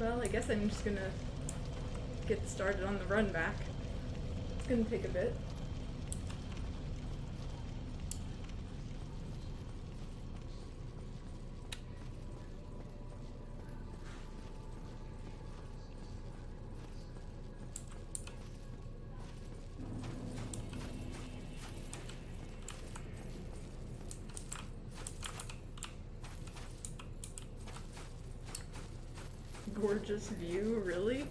Well, I guess I'm just gonna get started on the run back. It's gonna take a bit. Gorgeous view, really?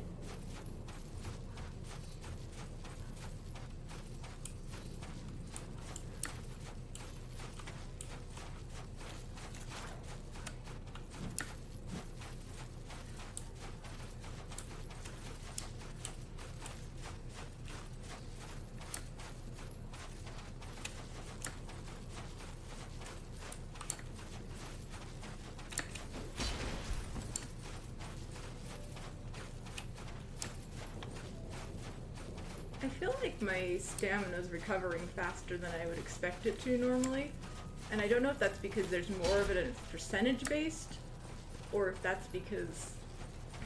I feel like my stamina's recovering faster than I would expect it to normally. And I don't know if that's because there's more of it and it's percentage based, or if that's because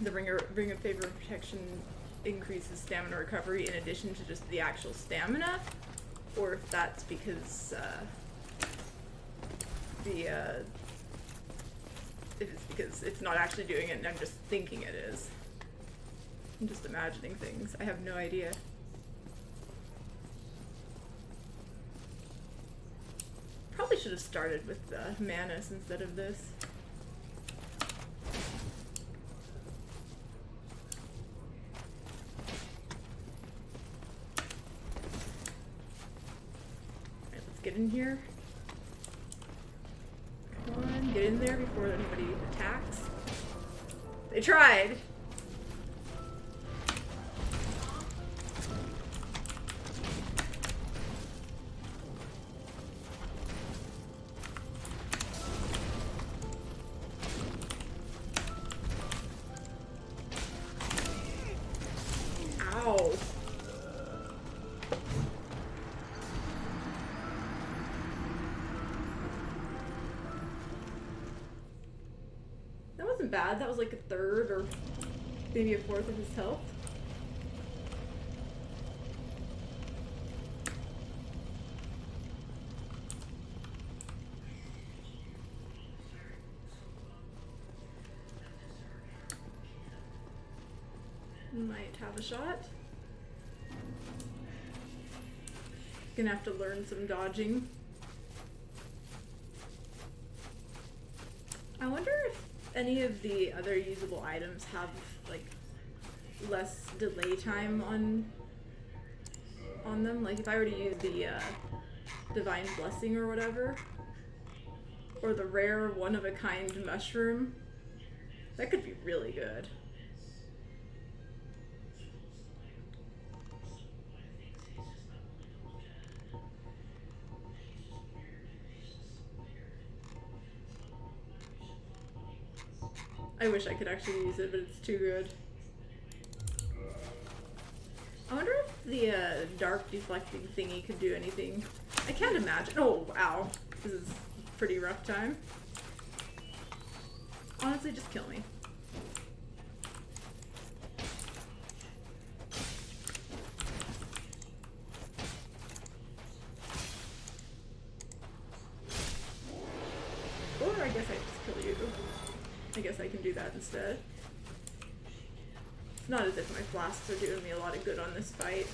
the Ring of Favor and Protection increases stamina recovery in addition to just the actual stamina, or if that's because if it's because it's not actually doing it and I'm just thinking it is. I'm just imagining things. I have no idea. Probably should have started with Manus instead of this. Alright, let's get in here. Come on, get in there before anybody attacks. They tried! Ow. That wasn't bad. That was like a third or maybe a fourth of his health. Might have a shot. Gonna have to learn some dodging. I wonder if any of the other usable items have like less delay time on them. Like if I were to use the Divine Blessing or whatever, or the rare one-of-a-kind mushroom, that could be really good. I wish I could actually use it, but it's too good. I wonder if the dark deflecting thingy could do anything. I can't imagine. Oh, ow. This is a pretty rough time. Honestly, just kill me. Or I guess I just kill you. I guess I can do that instead. It's not as if my flasks are doing me a lot of good on this fight.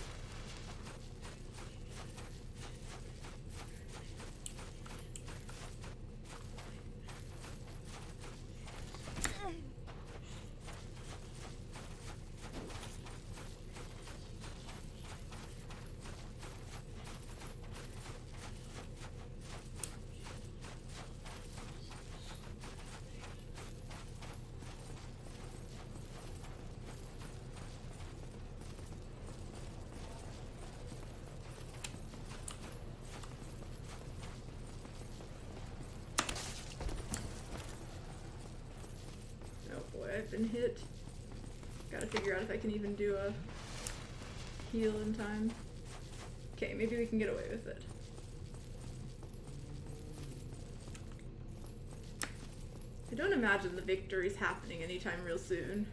I've been hit. Gotta figure out if I can even do a heal in time. Okay, maybe we can get away with it. I don't imagine the victory's happening anytime real soon.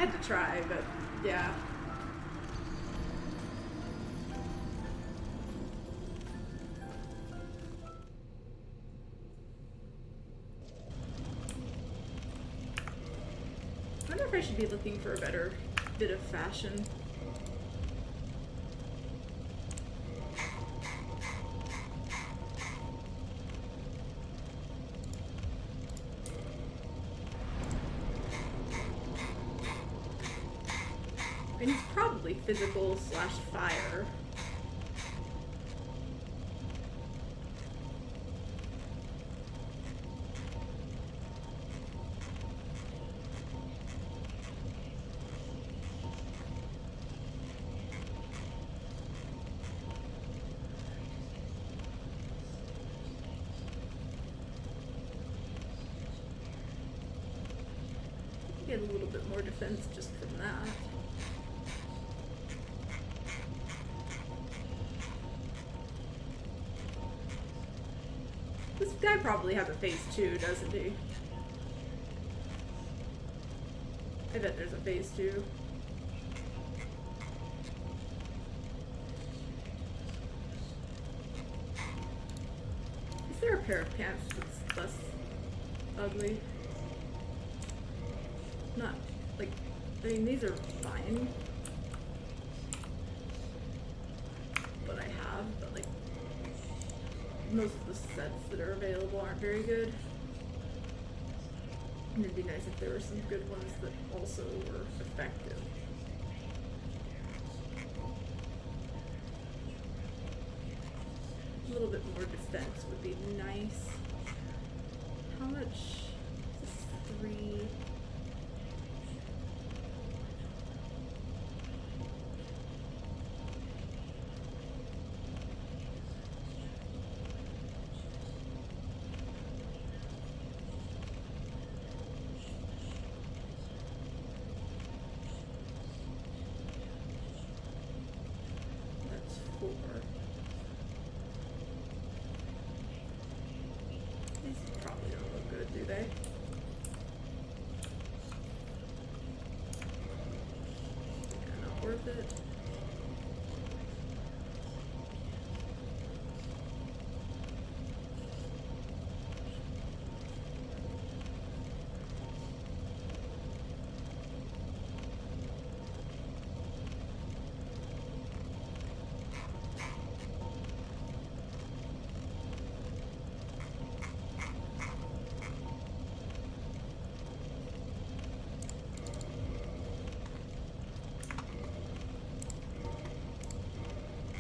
had to try, but yeah. I wonder if I should be looking for a better bit of fashion. And it's probably physical / fire. Get a little bit more defense just from that. This guy probably has a phase 2, doesn't he? I bet there's a phase 2. Is there a pair of pants that's less ugly? Not, like, I mean, these are fine. But I have, but like, most of the sets that are available aren't very good. And it'd be nice if there were some good ones that also were effective. A little bit more defense would be nice. How much? This is 3. That's 4. These probably don't look good, do they? Yeah, not worth it.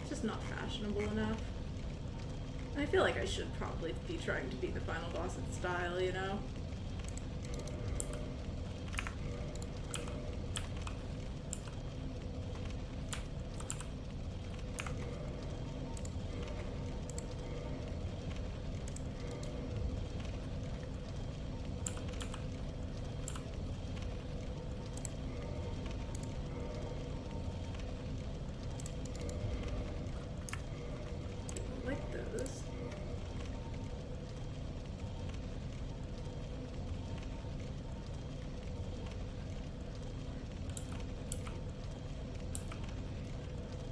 Just not fashionable enough. I feel like I should probably be trying to beat the final boss in style, you know? Like those.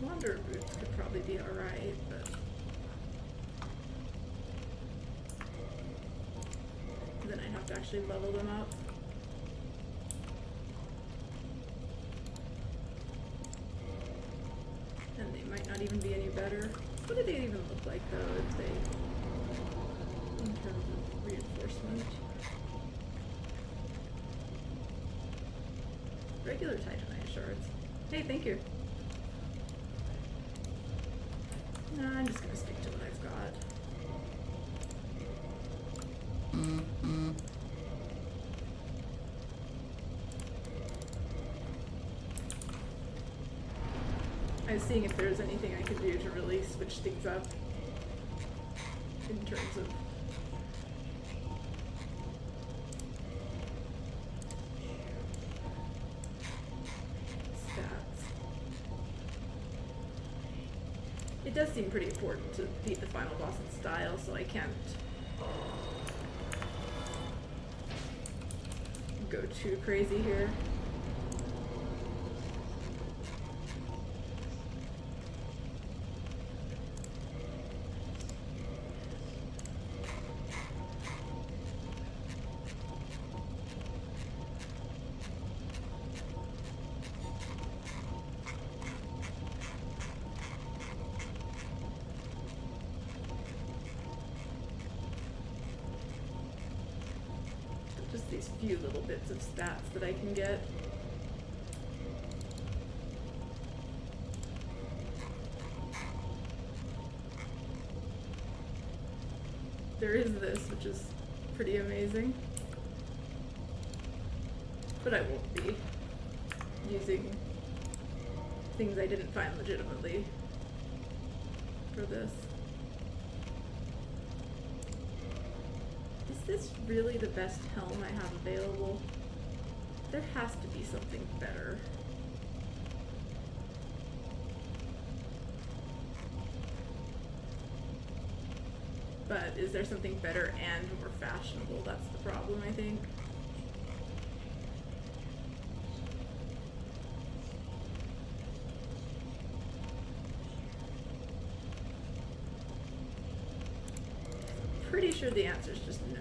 Wanderer boots could probably be alright, but then I'd have to actually level them up. And they might not even be any better. What do they even look like though if they, in terms of reinforcement? Regular Titanite shards. Hey, thank you. No, I'm just gonna stick to what I've got. I was seeing if there's anything I could do to really switch things up in terms of stats. It does seem pretty important to beat the final boss in style, so I can't go too crazy here. Just these few little bits of stats that I can get. There is this, which is pretty amazing. But I won't be using things I didn't find legitimately for this. Is this really the best helm I have available? There has to be something better. But is there something better and more fashionable? That's the problem, I think. Pretty sure the answer is just no.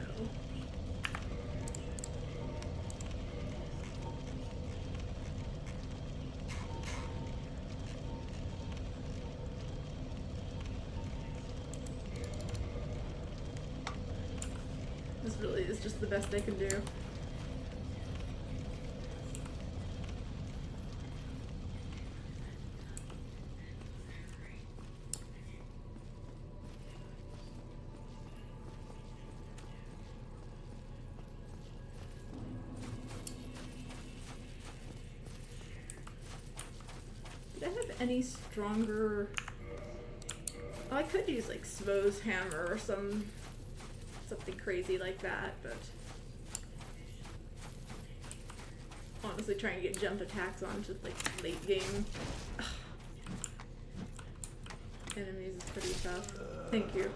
This really is just the best I can do. Did I have any stronger... Oh, I could use like Svo's hammer or something crazy like that, but honestly trying to get jump attacks on just like late game enemies is pretty tough. Thank you.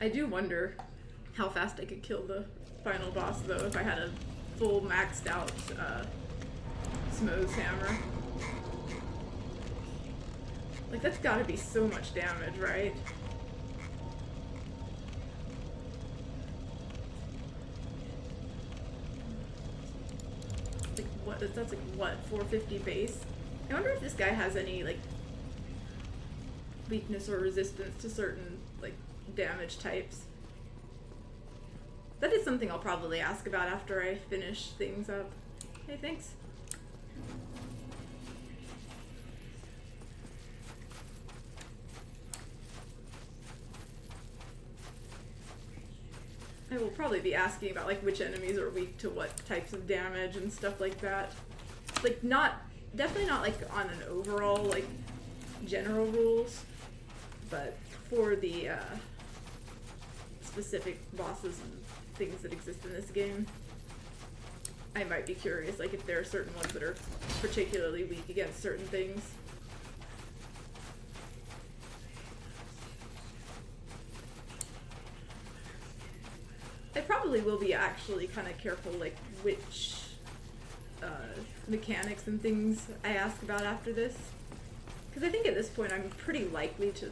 I do wonder how fast I could kill the final boss though if I had a full maxed out Svo's hammer. Like that's gotta be so much damage, right? Like what? That's like what? 450 base? I wonder if this guy has any like weakness or resistance to certain like damage types. That is something I'll probably ask about after I finish things up. Hey, thanks. I will probably be asking about like which enemies are weak to what types of damage and stuff like that. Like definitely not like on an overall like general rules, but for the specific bosses and things that exist in this game, I might be curious like if there are certain ones that are particularly weak against certain things. I probably will be actually kind of careful like which mechanics and things I ask about after this, because I think at this point I'm pretty likely to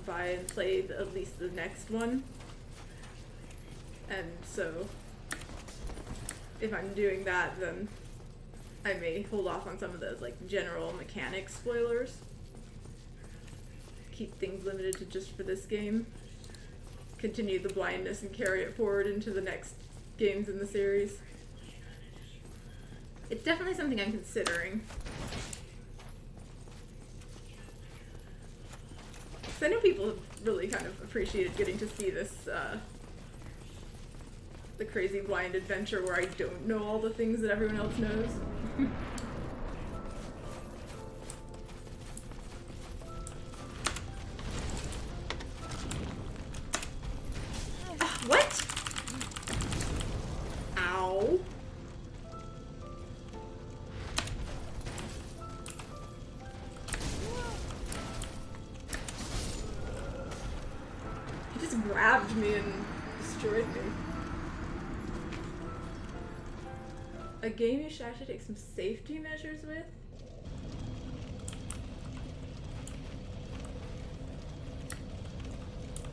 buy and play at least the next one, and so if I'm doing that then I may hold off on some of those like general mechanic spoilers, keep things limited to just for this game, continue the blindness and carry it forward into the next games in the series. It's definitely something I'm considering. So I know people have really kind of appreciated getting to see this, the crazy blind adventure where I don't know all the things that everyone else knows. What? Ow. He just grabbed me and destroyed me. A game you should actually take some safety measures with?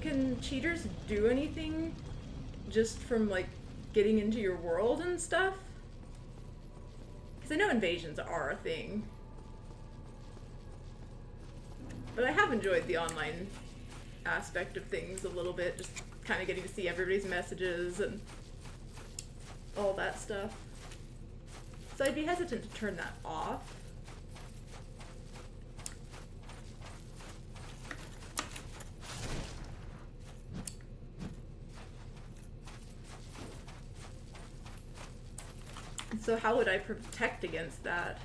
Can cheaters do anything just from like getting into your world and stuff? Because I know invasions are a thing. But I have enjoyed the online aspect of things a little bit, just kind of getting to see everybody's messages and all that stuff. So I'd be hesitant to turn that off. So how would I protect against that?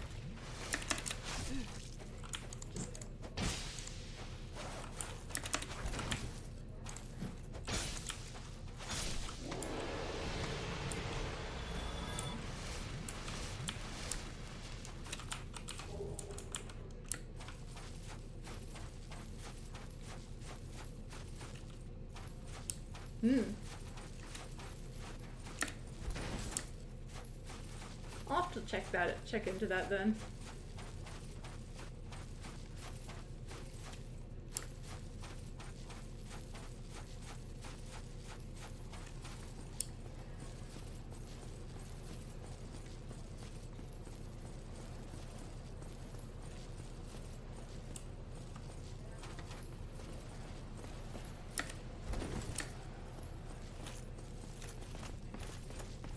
I'll have to check into that then.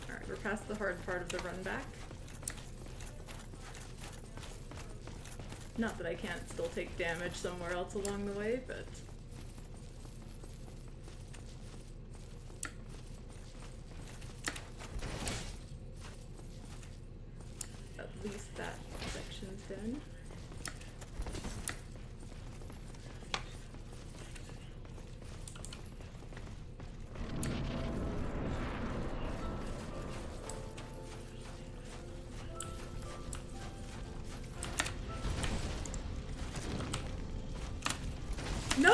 Alright, we're past the hard part of the run back. Not that I can't still take damage somewhere else along the way, but... at least that section's done. No!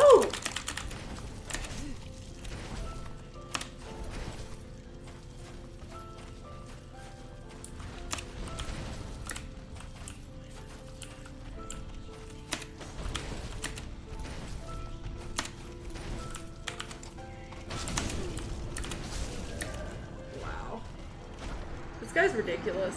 Wow. This guy's ridiculous.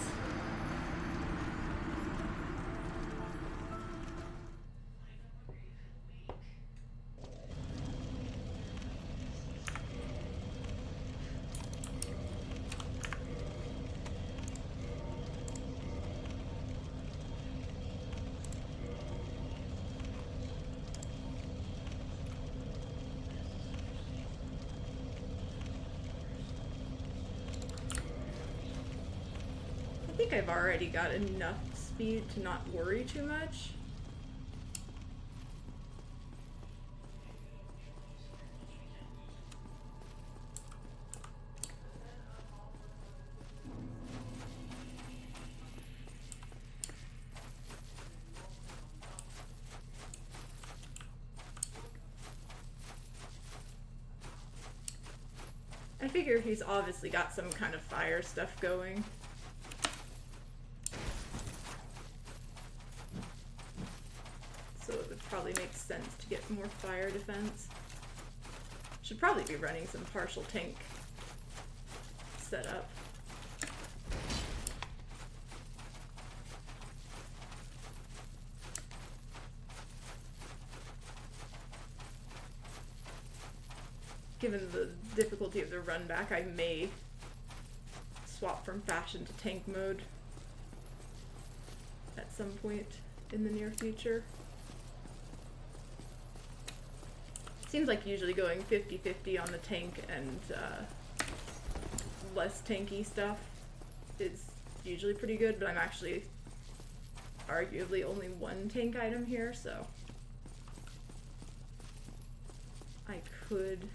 I think I've already got enough speed to not worry too much. I figure he's obviously got some kind of fire stuff going. So it would probably make sense to get more fire defense. Should probably be running some partial tank setup. Given the difficulty of the run back, I may swap from fashion to tank mode at some point in the near future. Seems like usually going 50-50 on the tank and less tanky stuff is usually pretty good, but I'm actually arguably only one tank item here, so I could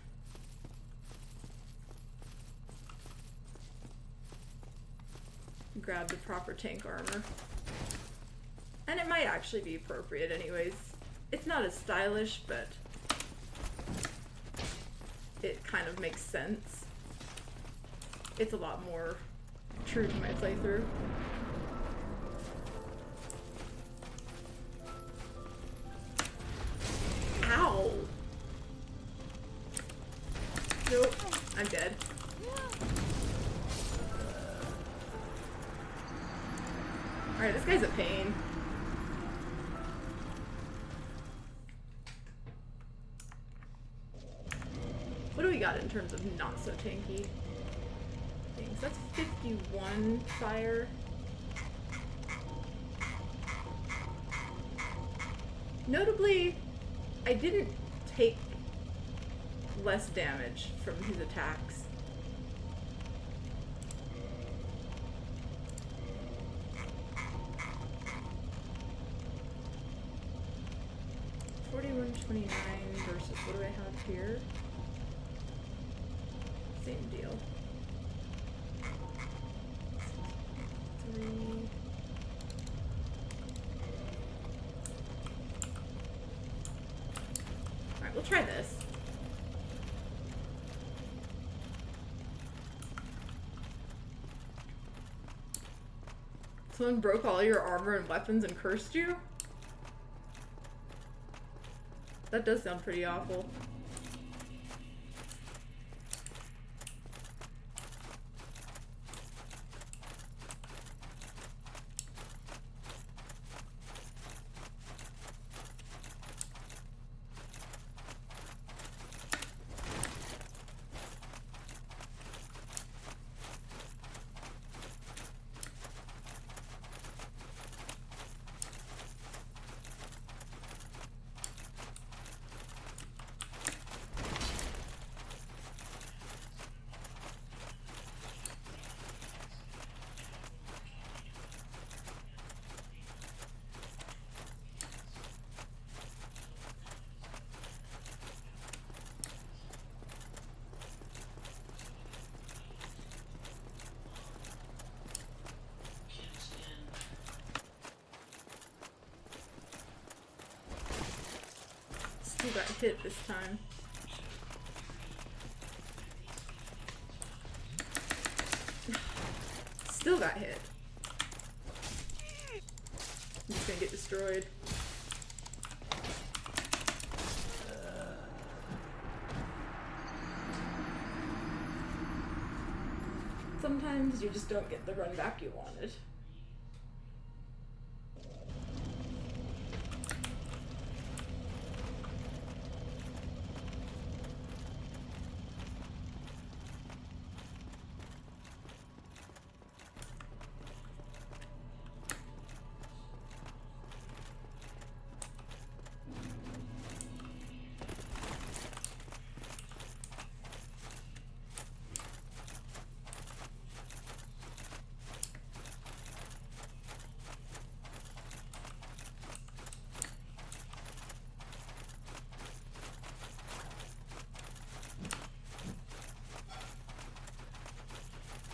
grab the proper tank armor. And it might actually be appropriate anyways. It's not as stylish, but it kind of makes sense. It's a lot more true to my playthrough. Ow! Nope, I'm dead. Alright, this guy's a pain. we got in terms of not so tanky things? That's 51 fire. Notably, I didn't take less damage from his attacks. $41.29 versus what do I have here? Same deal. 3. Alright, we'll try this. Someone broke all your armor and weapons and cursed you? That does sound pretty awful. Still got hit this time. Still got hit. I'm just gonna get destroyed. Sometimes you just don't get the run back you wanted.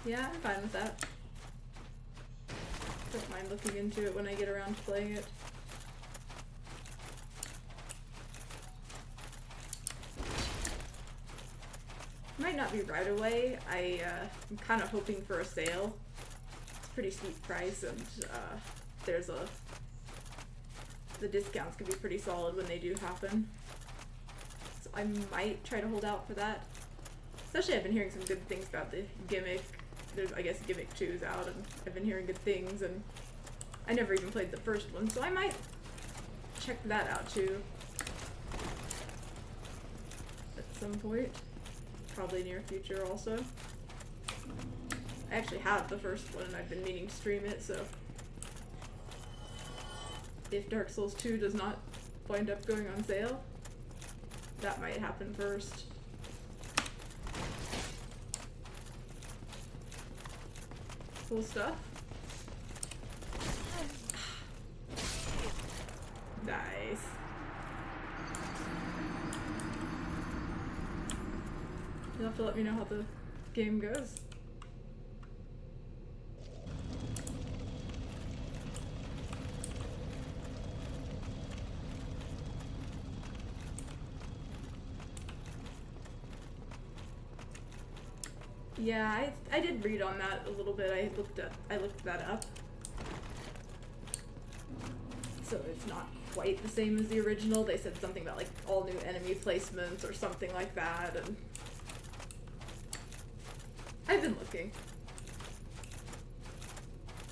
Yeah, I'm fine with that. Don't mind looking into it when I get around to playing it. Might not be right away. I'm kind of hoping for a sale. It's a pretty steep price, and the discounts can be pretty solid when they do happen. So I might try to hold out for that. Especially I've been hearing some good things about the gimmick. There's, I guess, Gimmick 2's out, and I've been hearing good things, and I never even played the first one, so I might check that out too. At some point. Probably near future also. I actually have the first one, and I've been meaning to stream it, so if Dark Souls 2 does not wind up going on sale, that might happen first. Cool stuff. Nice. You'll have to let me know how the game goes. Yeah, I did read on that a little bit. I looked that up. So it's not quite the same as the original. They said something about like all new enemy placements or something like that, and I've been looking.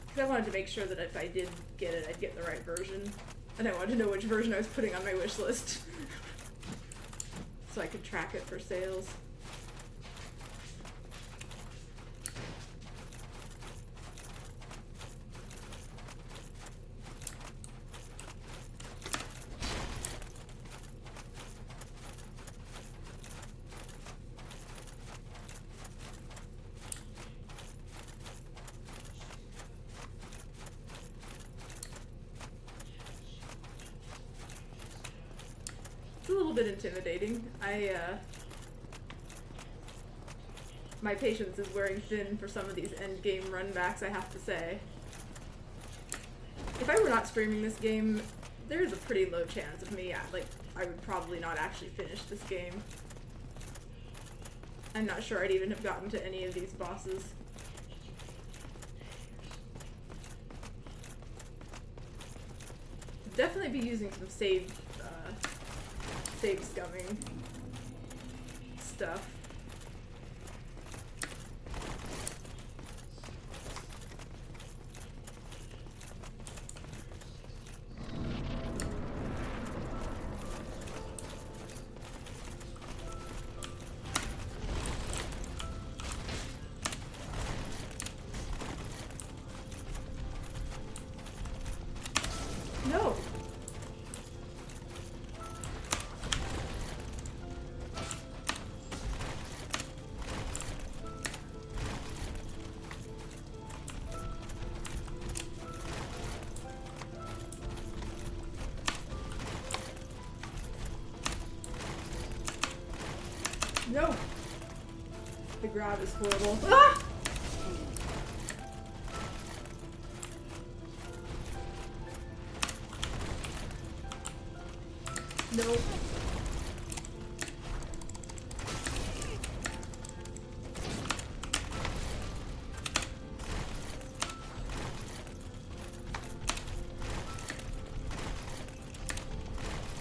Because I wanted to make sure that if I did get it, I'd get the right version. And I wanted to know which version I was putting on my wish list. So I could track it for sales. little bit intimidating. My patience is wearing thin for some of these endgame runbacks, I have to say. If I were not streaming this game, there's a pretty low chance of me, I would probably not actually finish this game. I'm not sure I'd even have gotten to any of these bosses. Definitely be using some save scumming stuff. No! No! The grab is horrible. Ah! No.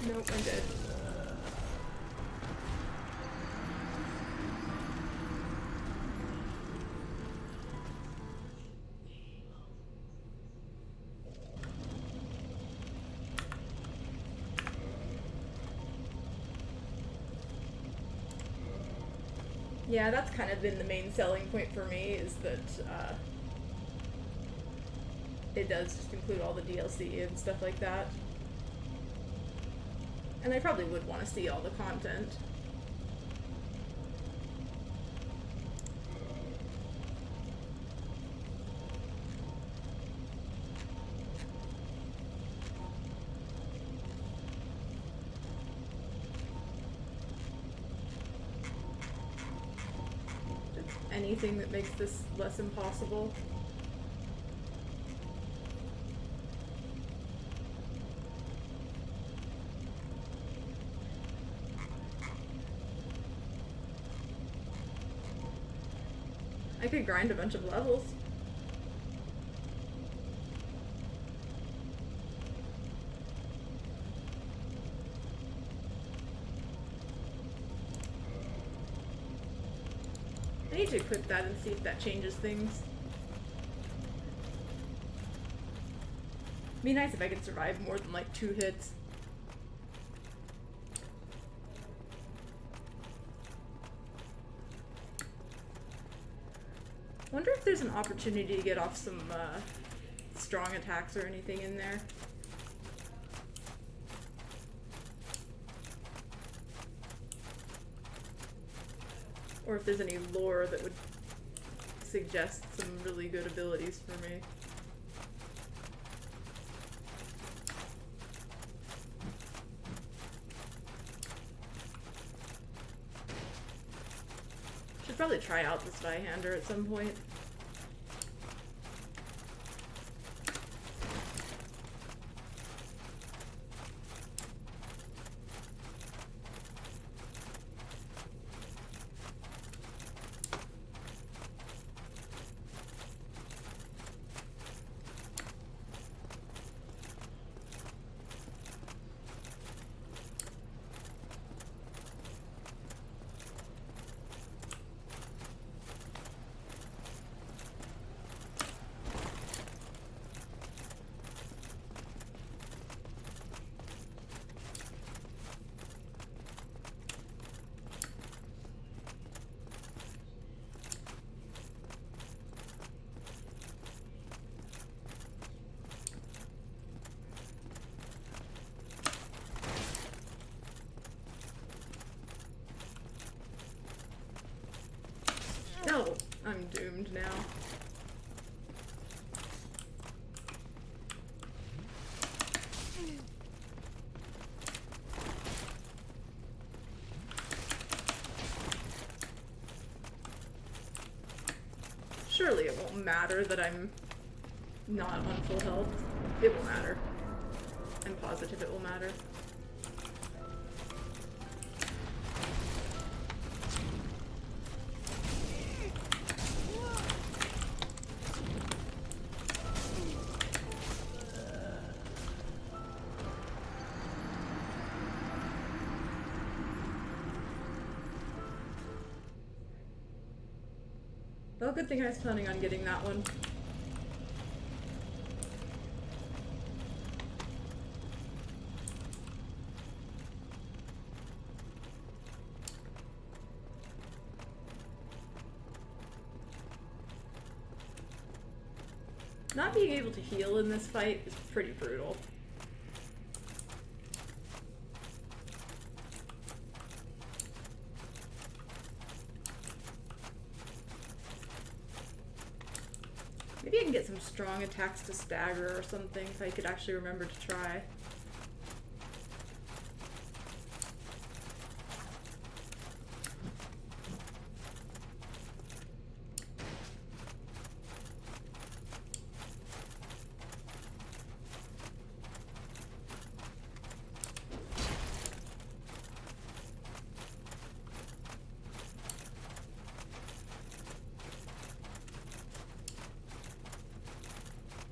Nope, I'm dead. Yeah, that's kind of been the main selling point for me, is that it does just include all the DLC and stuff like that. And I probably would want to see all the content. Anything that makes this less impossible. I could grind a bunch of levels. I need to equip that and see if that changes things. Be nice if I could survive more than like 2 hits. Wonder if there's an opportunity to get off some strong attacks or anything in there. Or if there's any lore that would suggest some really good abilities for me. Should probably try out this Zweihander at some point. No, I'm doomed now. won't matter that I'm not on full health. It will matter. I'm positive it will matter. Well, good thing I was planning on getting that one. Not being able to heal in this fight is pretty brutal. Maybe I can get some strong attacks to stagger or something if I could actually remember to try.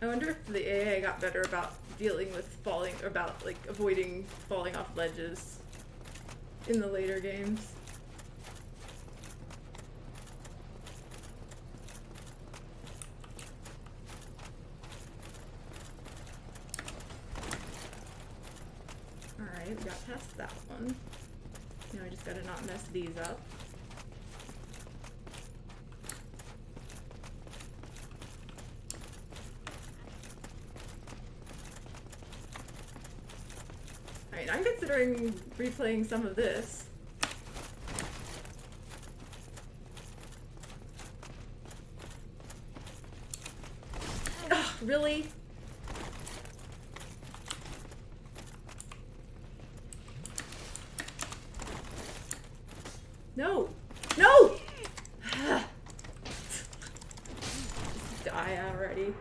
I wonder if the AI got better about dealing with falling, about like avoiding falling off ledges in the later games. Alright, we got past that one. Now I just gotta not mess these up. I'm considering replaying some of this. Ugh, really? No! No! Die already.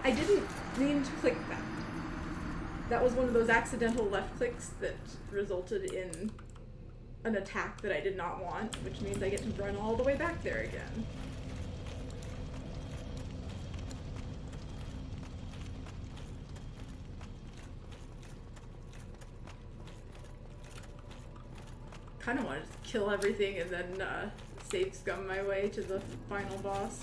I didn't mean to click that. That was one of those accidental left clicks that resulted in an attack that I did not want, which means I get to run all the way back there again. Kind of wanted to kill everything and then save scum my way to the final boss.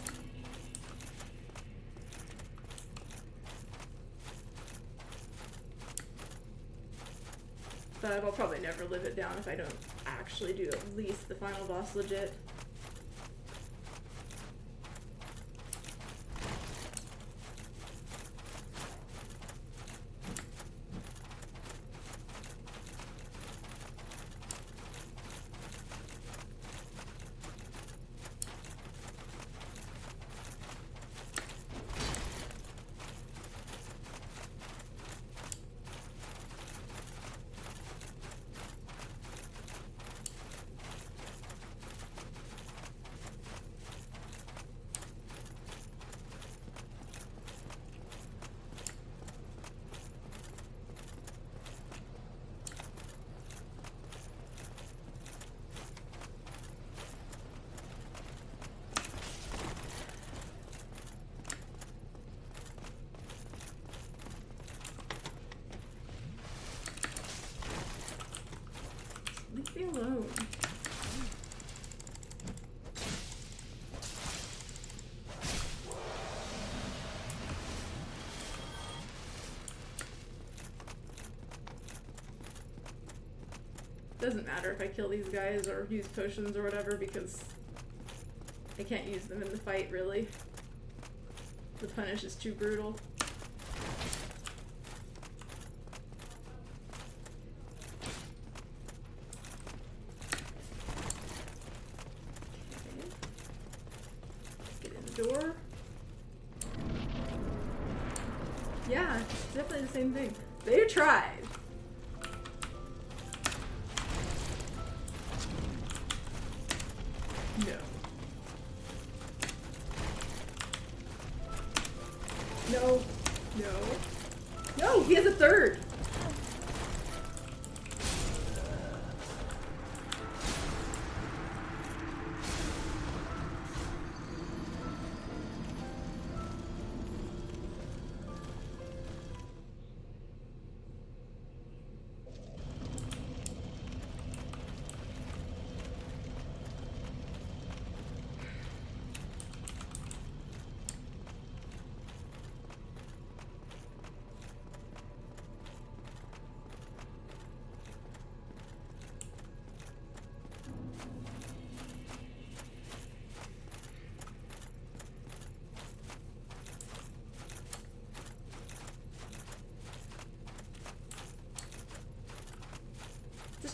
But I'll probably never live it down if I don't actually do at least the final boss legit. Leave me alone. Doesn't matter if I kill these guys or use potions or whatever because I can't use them in the fight really. The punish is too brutal. Door. Yeah, it's definitely the same thing. They tried. No.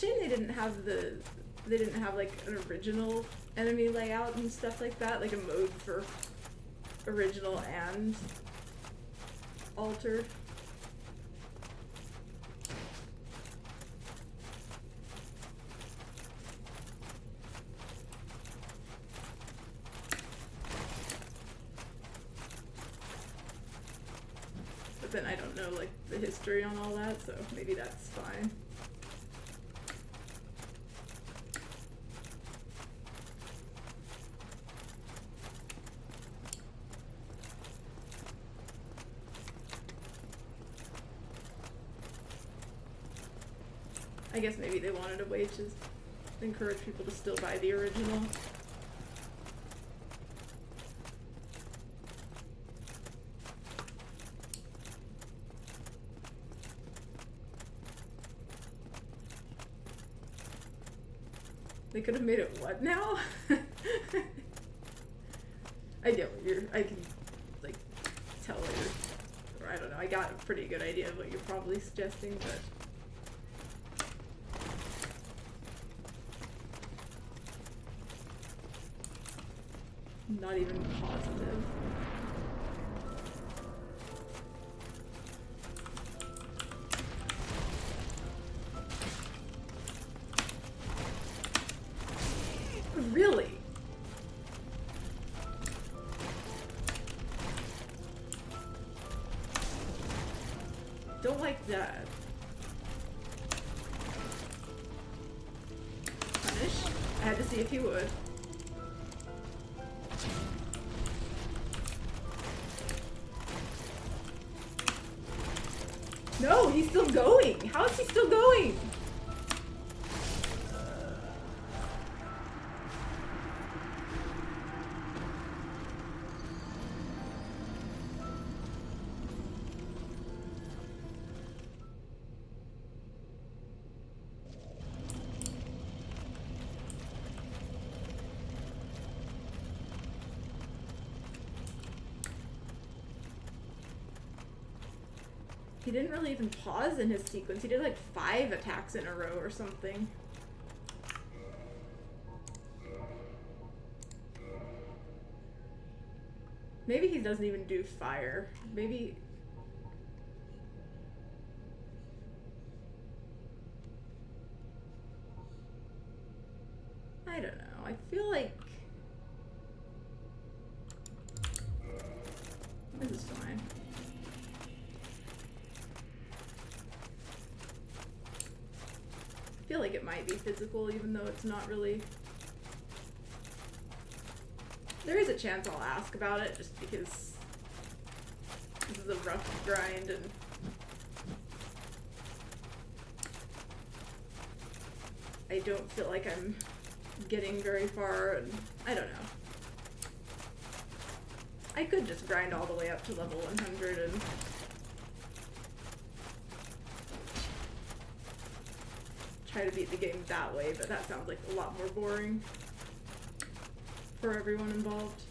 shame they didn't have like an original enemy layout and stuff like that, like a mode for original and altered. But then I don't know like the history on all that, so maybe that's fine. I guess maybe they wanted a way to encourage people to still buy the original. They could have made it what now? I get what I can like tell or I don't know, I got a pretty good idea of what you're probably suggesting, but not even positive. Really? Don't like that. Punish? I had to see if he would. No, he's still going. How is he still going? He didn't really even pause in his sequence. He did like 5 attacks in a row or something. Maybe he doesn't even do fire. Maybe... I don't know. I feel like... This is fine. I feel like it might be physical, even though it's not really. There is a chance I'll ask about it, just because this is a rough grind and I don't feel like I'm getting very far, and I don't know. I could just grind all the way up to level 100 and try to beat the game that way, but that sounds like a lot more boring for everyone involved.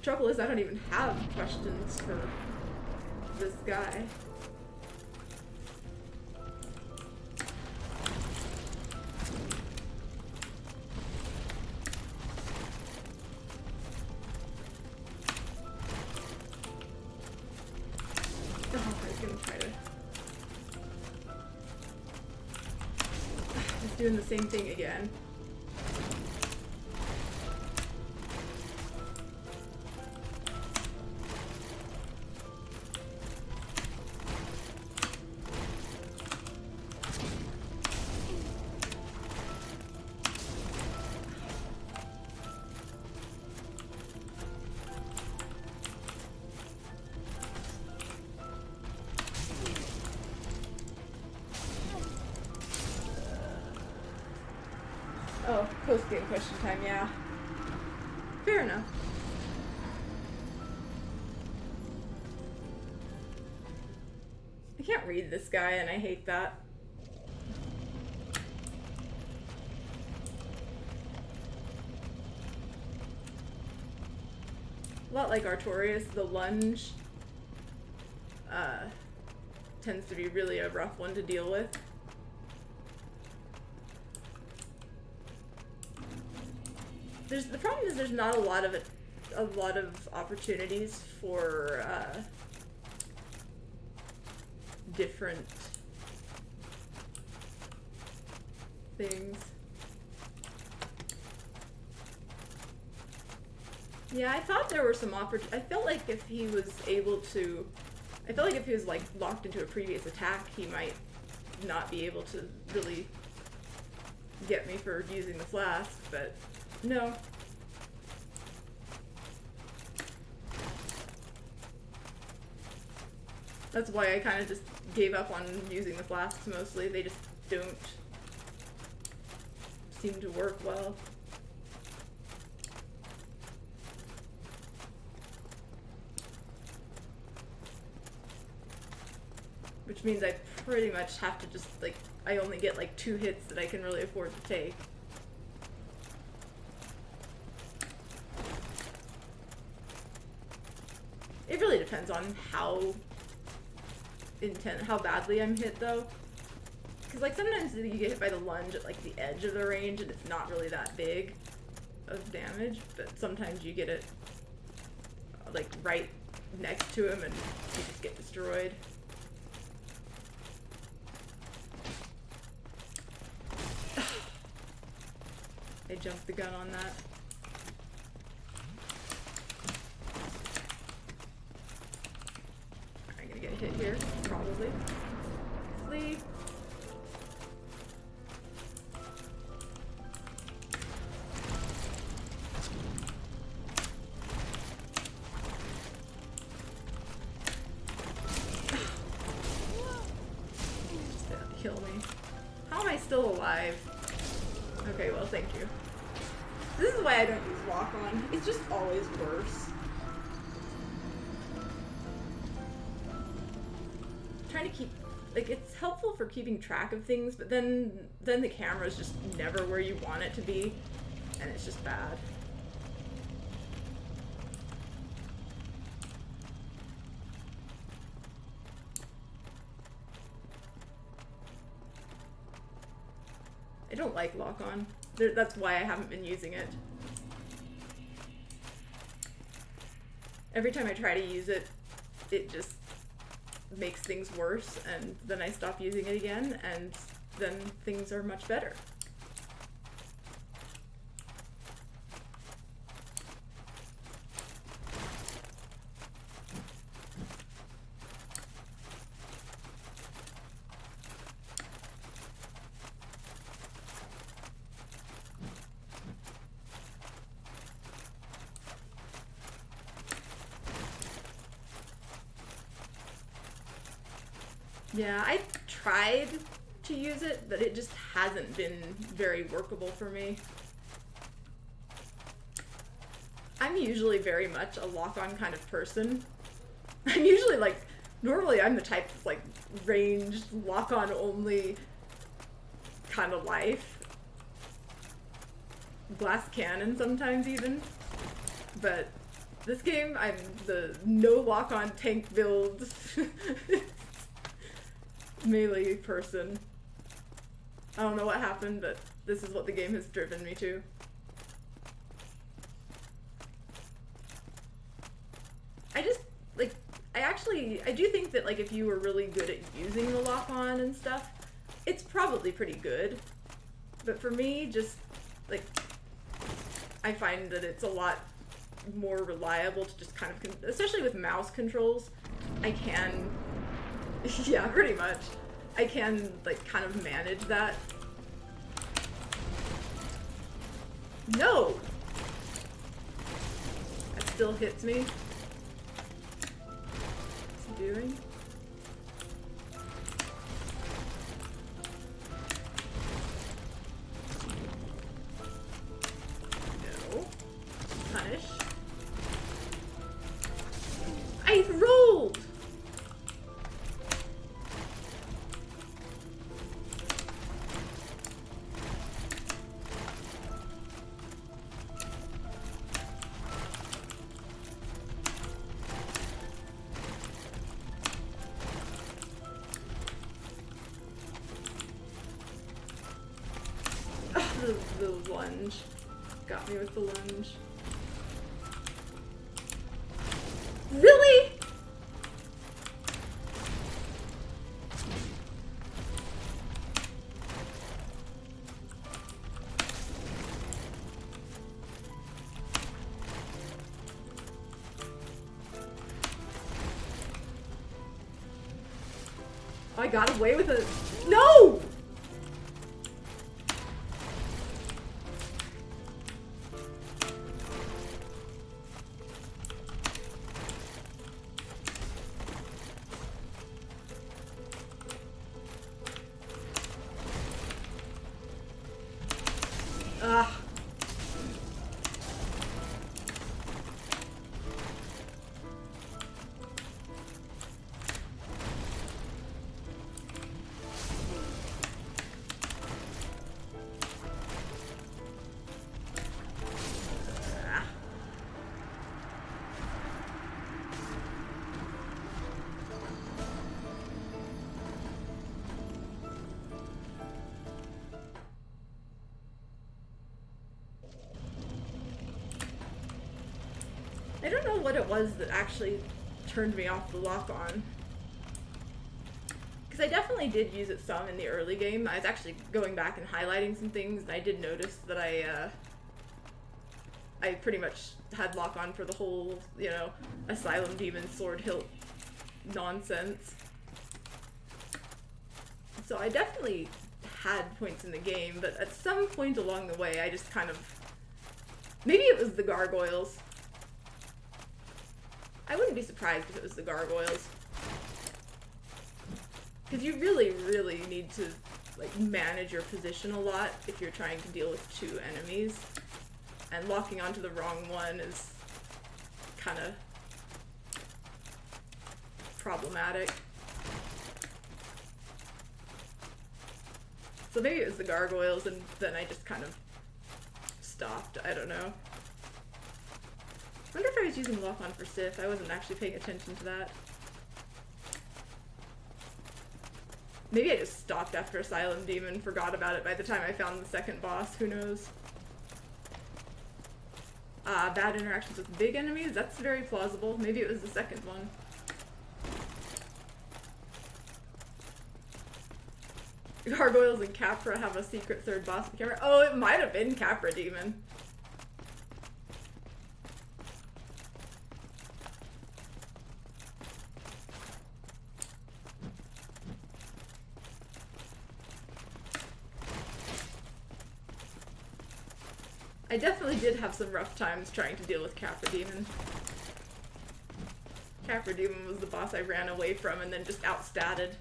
Trouble is, I don't even have questions for this guy. Oh, I was gonna try to... Just doing the same thing again. Oh, post-game question time, yeah. Fair enough. I can't read this guy, and I hate that. A lot like Artorias, the lunge tends to be really a rough one to deal with. The problem is there's not a lot of opportunities for different things. Yeah, I thought there were some I felt like if he was like locked into a previous attack, he might not be able to really get me for using the flask, but no. That's why I kind of just gave up on using the flasks mostly. They just don't seem to work well. Which means I pretty much have to just, like, I only get like 2 hits that I can really afford to take. It really depends on how badly I'm hit though. Because like sometimes you get hit by the lunge at like the edge of the range and it's not really that big of damage, but sometimes you get it like right next to him and you just get destroyed. I jumped the gun on that. I'm gonna get hit here, probably. Flee. Just kill me. How am I still alive? Okay, well, thank you. This is why I don't use lock-on. It's just always worse. Trying to keep, like, it's helpful for keeping track of things, but then the camera's just never where you want it to be, and it's just bad. I don't like lock-on. That's why I haven't been using it. Every time I try to use it, it just makes things worse, and then I stop using it again, and then things are much better. Yeah, I tried to use it, but it just hasn't been very workable for me. I'm usually very much a lock-on kind of person. I'm usually like, normally I'm the type of like ranged, lock-on only kind of life. Glass cannon sometimes even. But this game, I'm the no lock-on tank build melee person. I don't know what happened, but this is what the game has driven me to. I just, like, I do think that, like, if you were really good at using the lock-on and stuff, it's probably pretty good. But for me, just, like, I find that it's a lot more reliable to just kind of, especially with mouse controls, I can, yeah, pretty much. I can, like, kind of manage that. No! That still hits me. What's it doing? the lunge. Got me with the lunge. Really? I got away with it. No! Ah. I don't know what it was that actually turned me off the lock-on. Because I definitely did use it some in the early game. I was actually going back and highlighting some things, and I did notice that I pretty much had lock-on for the whole, you know, Asylum Demon Sword Hilt nonsense. So I definitely had points in the game, but at some point along the way, I just kind of... Maybe it was the gargoyles. I wouldn't be surprised if it was the gargoyles. Because you really, really need to like manage your position a lot if you're trying to deal with two enemies. And locking onto the wrong one is kind of problematic. So maybe it was the gargoyles and then I just kind of stopped. I don't know. I wonder if I was using lock-on for Sif. I wasn't actually paying attention to that. Maybe I just stopped after Asylum Demon, forgot about it by the time I found the second boss, who knows. Bad interactions with big enemies? That's very plausible. Maybe it was the second one. Gargoyles and Capra have a secret third boss in camera. Oh, it might have been Capra Demon. I definitely did have some rough times trying to deal with Capra Demon. Capra Demon was the boss I ran away from and then just outstatted.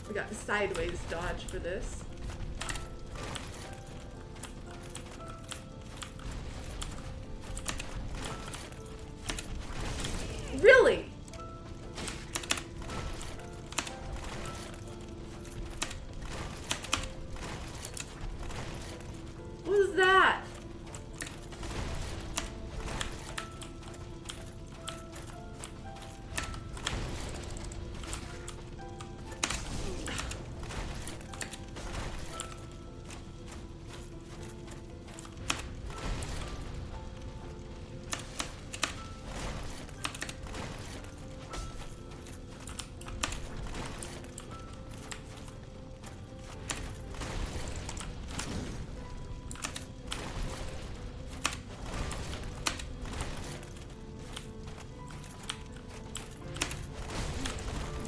We got the sideways dodge for this. Really? What was that?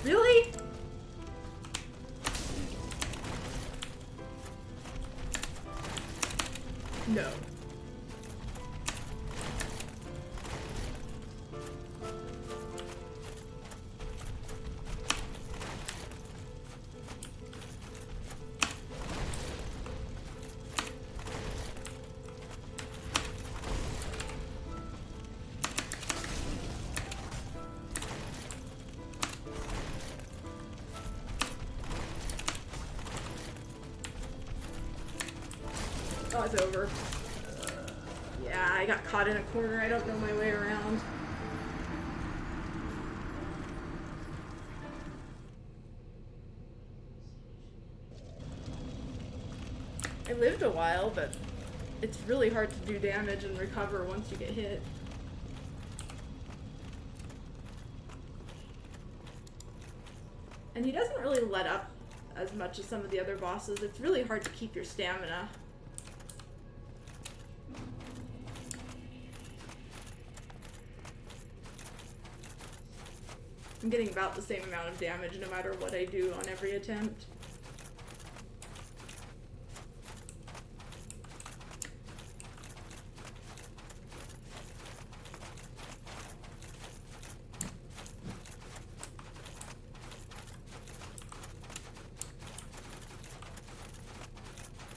Really? No. Oh, it's over. Yeah, I got caught in a corner. I don't know my way around. I lived a while, but it's really hard to do damage and recover once you get hit. And he doesn't really let up as much as some of the other bosses. It's really hard to keep your stamina. I'm getting about the same amount of damage no matter what I do on every attempt.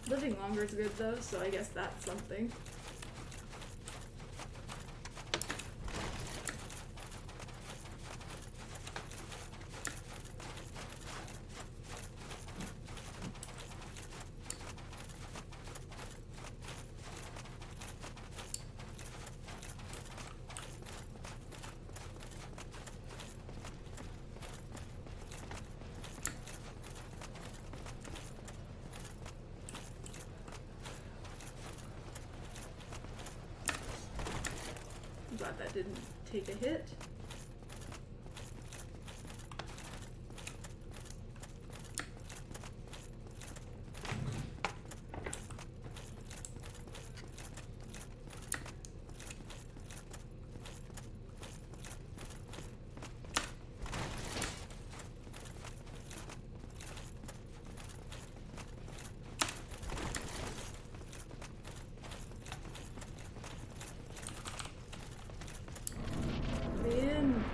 Living longer is good though, so I guess that's something. Glad that didn't take a hit. Man.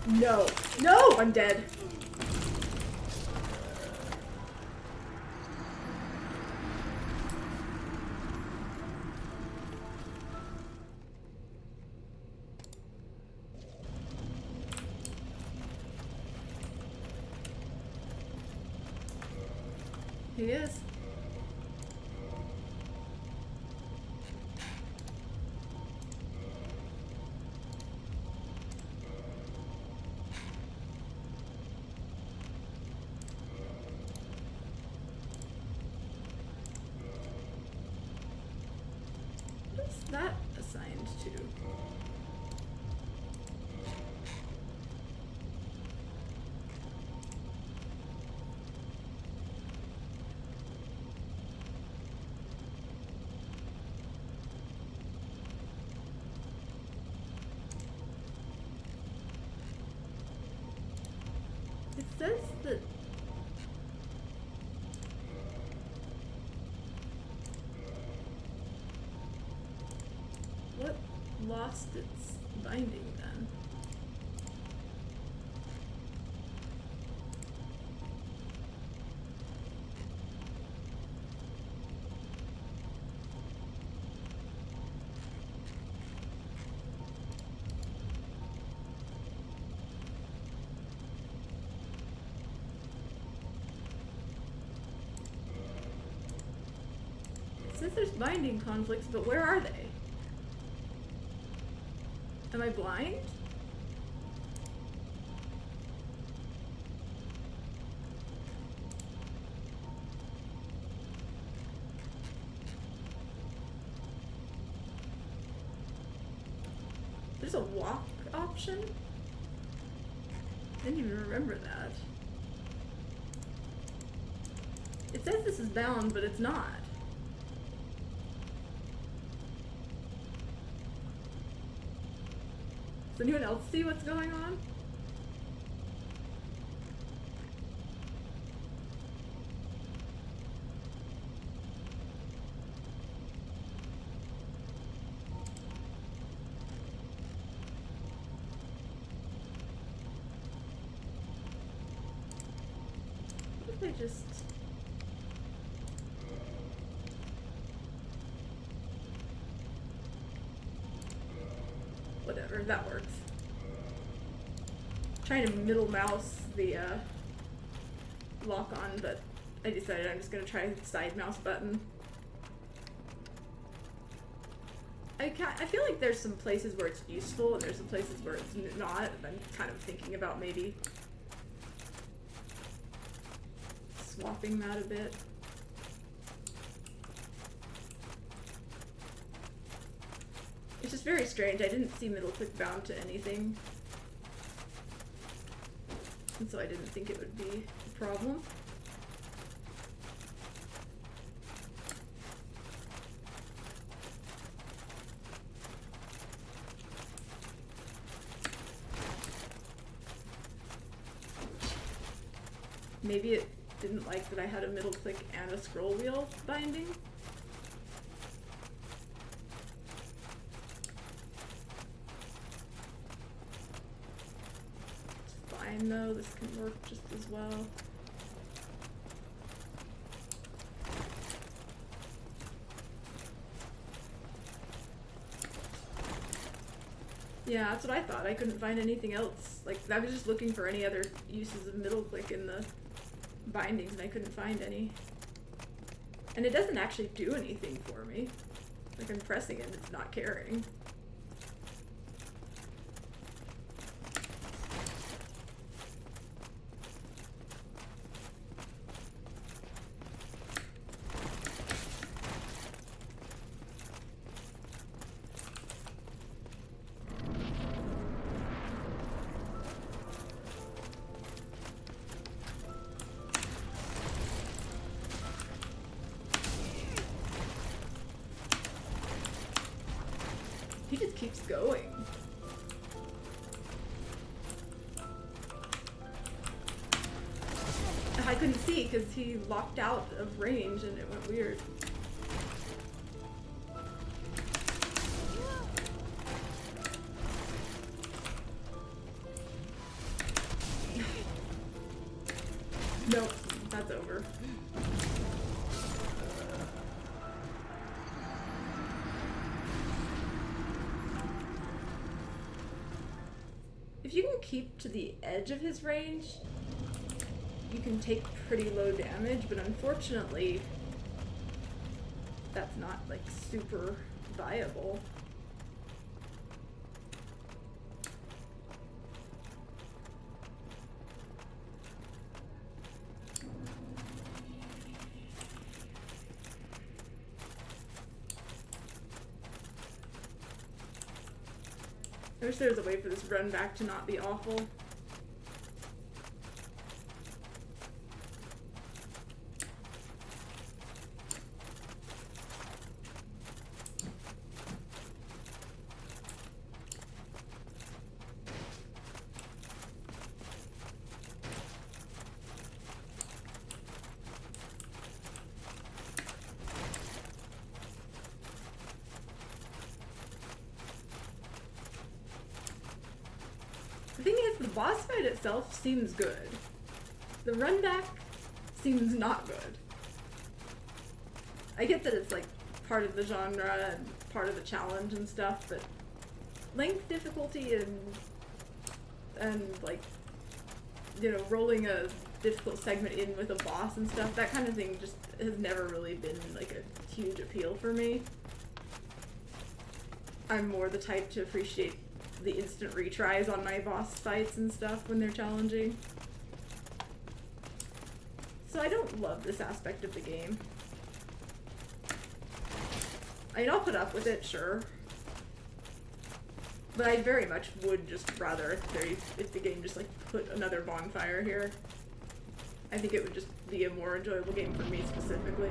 No. No! I'm dead. He is. What's that assigned to? It says that what lost its binding then? It says there's binding conflicts, but where are they? Am I blind? There's a walk option? I didn't even remember that. It says this is bound, but it's not. Does anyone else see what's going on? I just... Whatever, that works. Trying to middle mouse the lock on, but I decided I'm just gonna try the side mouse button. I feel like there's some places where it's useful and there's some places where it's not, and I'm kind of thinking about maybe swapping that a bit. It's just very strange. I didn't see middle click bound to anything, and so I didn't think it would be a problem. Maybe it didn't like that I had a middle click and a scroll wheel binding. It's fine though, this can work just as well. Yeah, that's what I thought. I couldn't find anything else. Like, I was just looking for any other uses of middle click in the bindings and I couldn't find any. And it doesn't actually do anything for me. Like, I'm pressing it and it's not caring. He just keeps going. I couldn't see because he locked out of range and it went weird. Nope, that's over. If you can keep to the edge of his range, you can take pretty low damage, but unfortunately, that's not like super viable. I wish there was a way for this run back to not be awful. The thing is, the boss fight itself seems good. The run back seems not good. I get that it's like part of the genre and part of the challenge and stuff, but length difficulty and like, you know, rolling a difficult segment in with a boss and stuff, that kind of thing just has never really been like a huge appeal for me. I'm more the type to appreciate the instant retries on my boss fights and stuff when they're challenging. So I don't love this aspect of the game. I mean, I'll put up with it, sure. But I very much would just rather if the game just like put another bonfire here. I think it would just be a more enjoyable game for me specifically.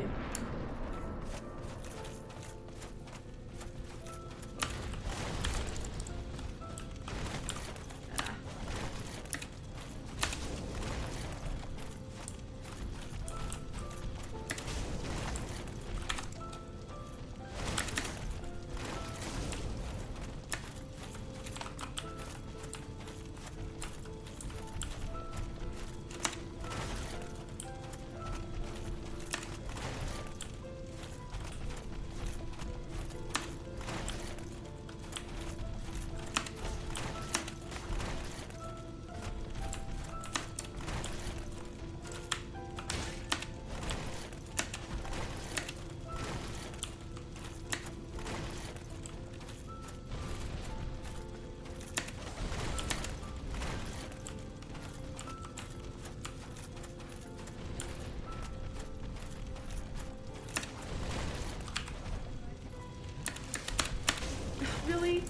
Really?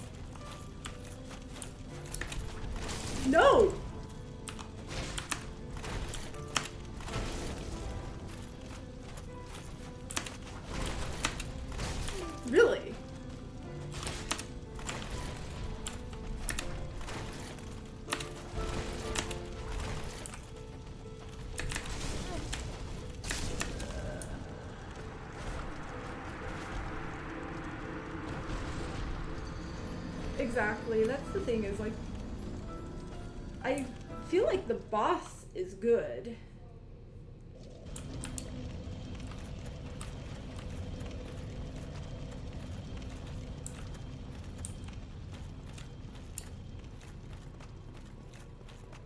No! Really? Exactly. That's the thing is, like, I feel like the boss is good.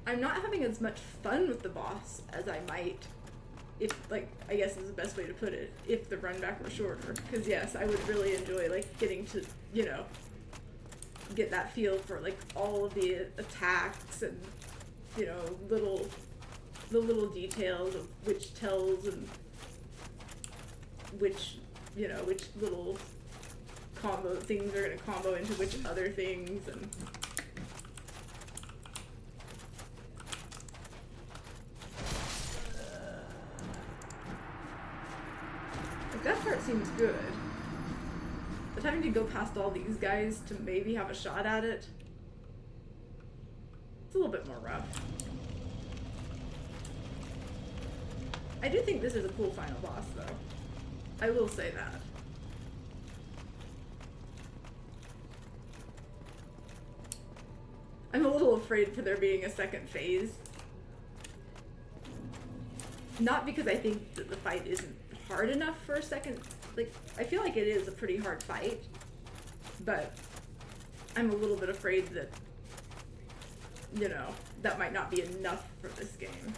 I'm not having as much fun with the boss as I might if, like, I guess is the best way to put it, if the run back were shorter. Because, yes, I would really enjoy, like, getting to, you know, get that feel for, like, all of the attacks and, you know, the little details of which tells and which, you know, which little combo things are going to combo into which other things, and like, that part seems good. But having to go past all these guys to maybe have a shot at it, it's a little bit more rough. I do think this is a cool final boss, though. I will say that. I'm a little afraid for there being a second phase. Not because I think that the fight isn't hard enough for a second. Like, I feel like it is a pretty hard fight, but I'm a little bit afraid that, you know, that might not be enough for this game.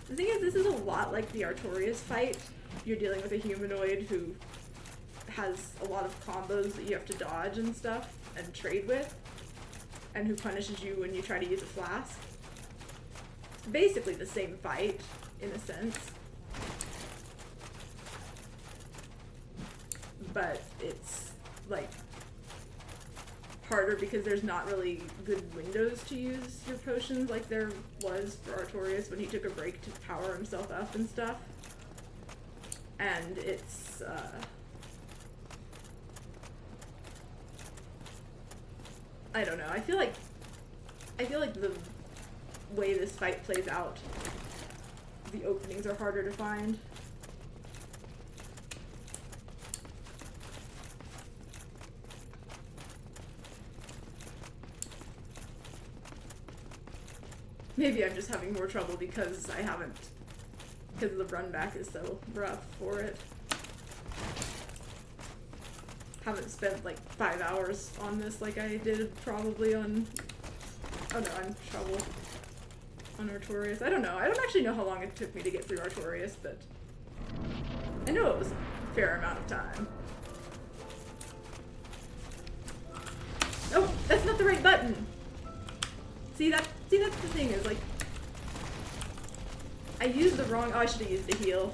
The thing is, this is a lot like the Artorias fight. You're dealing with a humanoid who has a lot of combos that you have to dodge and stuff and trade with, and who punishes you when you try to use a flask. It's basically the same fight, in a sense. But it's, like, harder because there's not really good windows to use your potions like there was for Artorias when he took a break to power himself up and stuff. And it's, I don't know, I feel like the way this fight plays out, the openings are harder to find. Maybe I'm just having more trouble because the run back is so rough for it. Haven't spent like 5 hours on this like I did probably on, oh no, I'm trouble on Artorias. I don't know. I don't actually know how long it took me to get through Artorias, but I know it was a fair amount of time. Oh, that's not the right button. See, that's the thing is, like, I used the wrong, oh, I should have used the heal.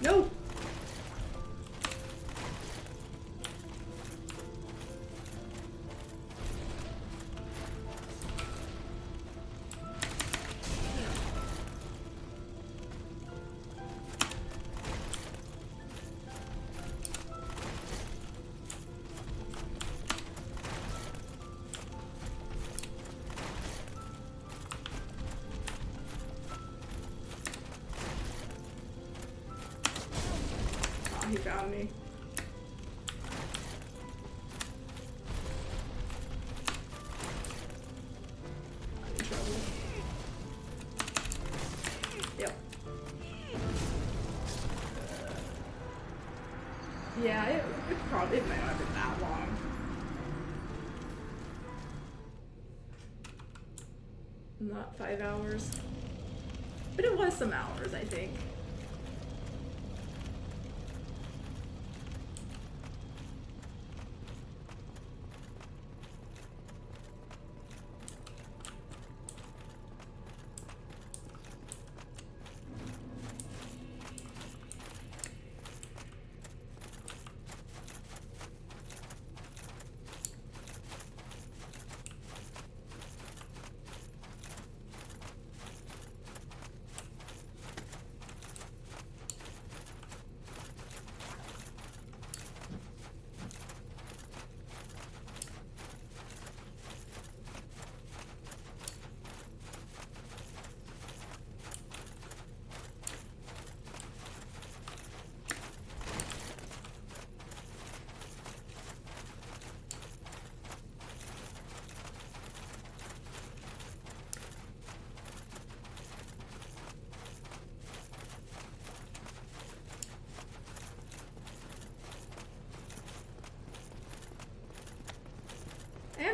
No! He found me. I'm in trouble. Yep. Yeah, it probably might not have been that long. Not 5 hours. But it was some hours, I think.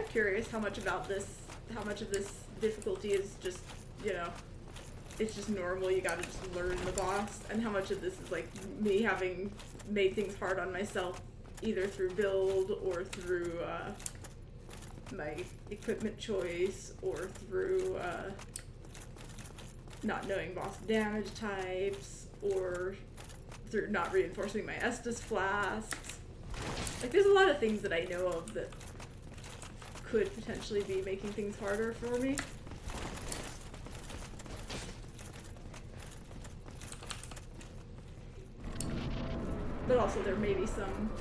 curious how much of this difficulty is just, you know, it's just normal, you gotta just learn the boss, and how much of this is like me having made things hard on myself, either through build or through my equipment choice, or through not knowing boss damage types, or through not reinforcing my Estus flasks. Like, there's a lot of things that I know of that could potentially be making things harder for me. But also there may be some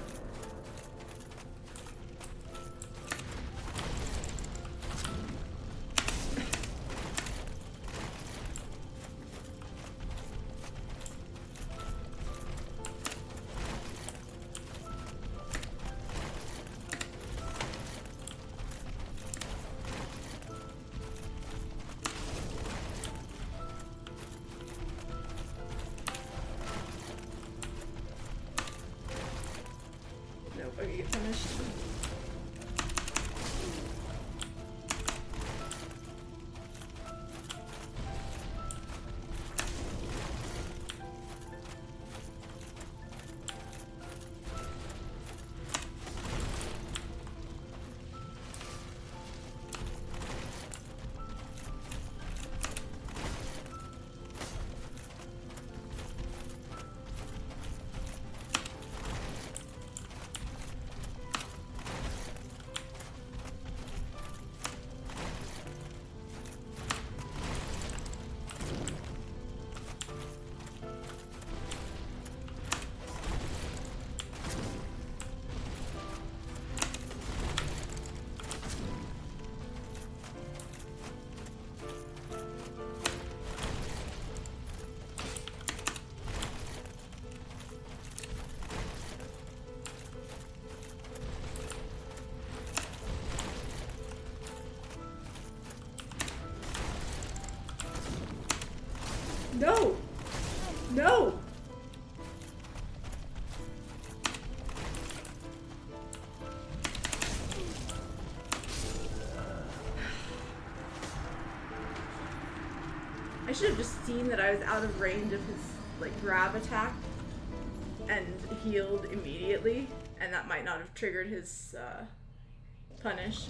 okay, get finished. No! No! I should have just seen that I was out of range of his, like, grab attack and healed immediately, and that might not have triggered his, punish.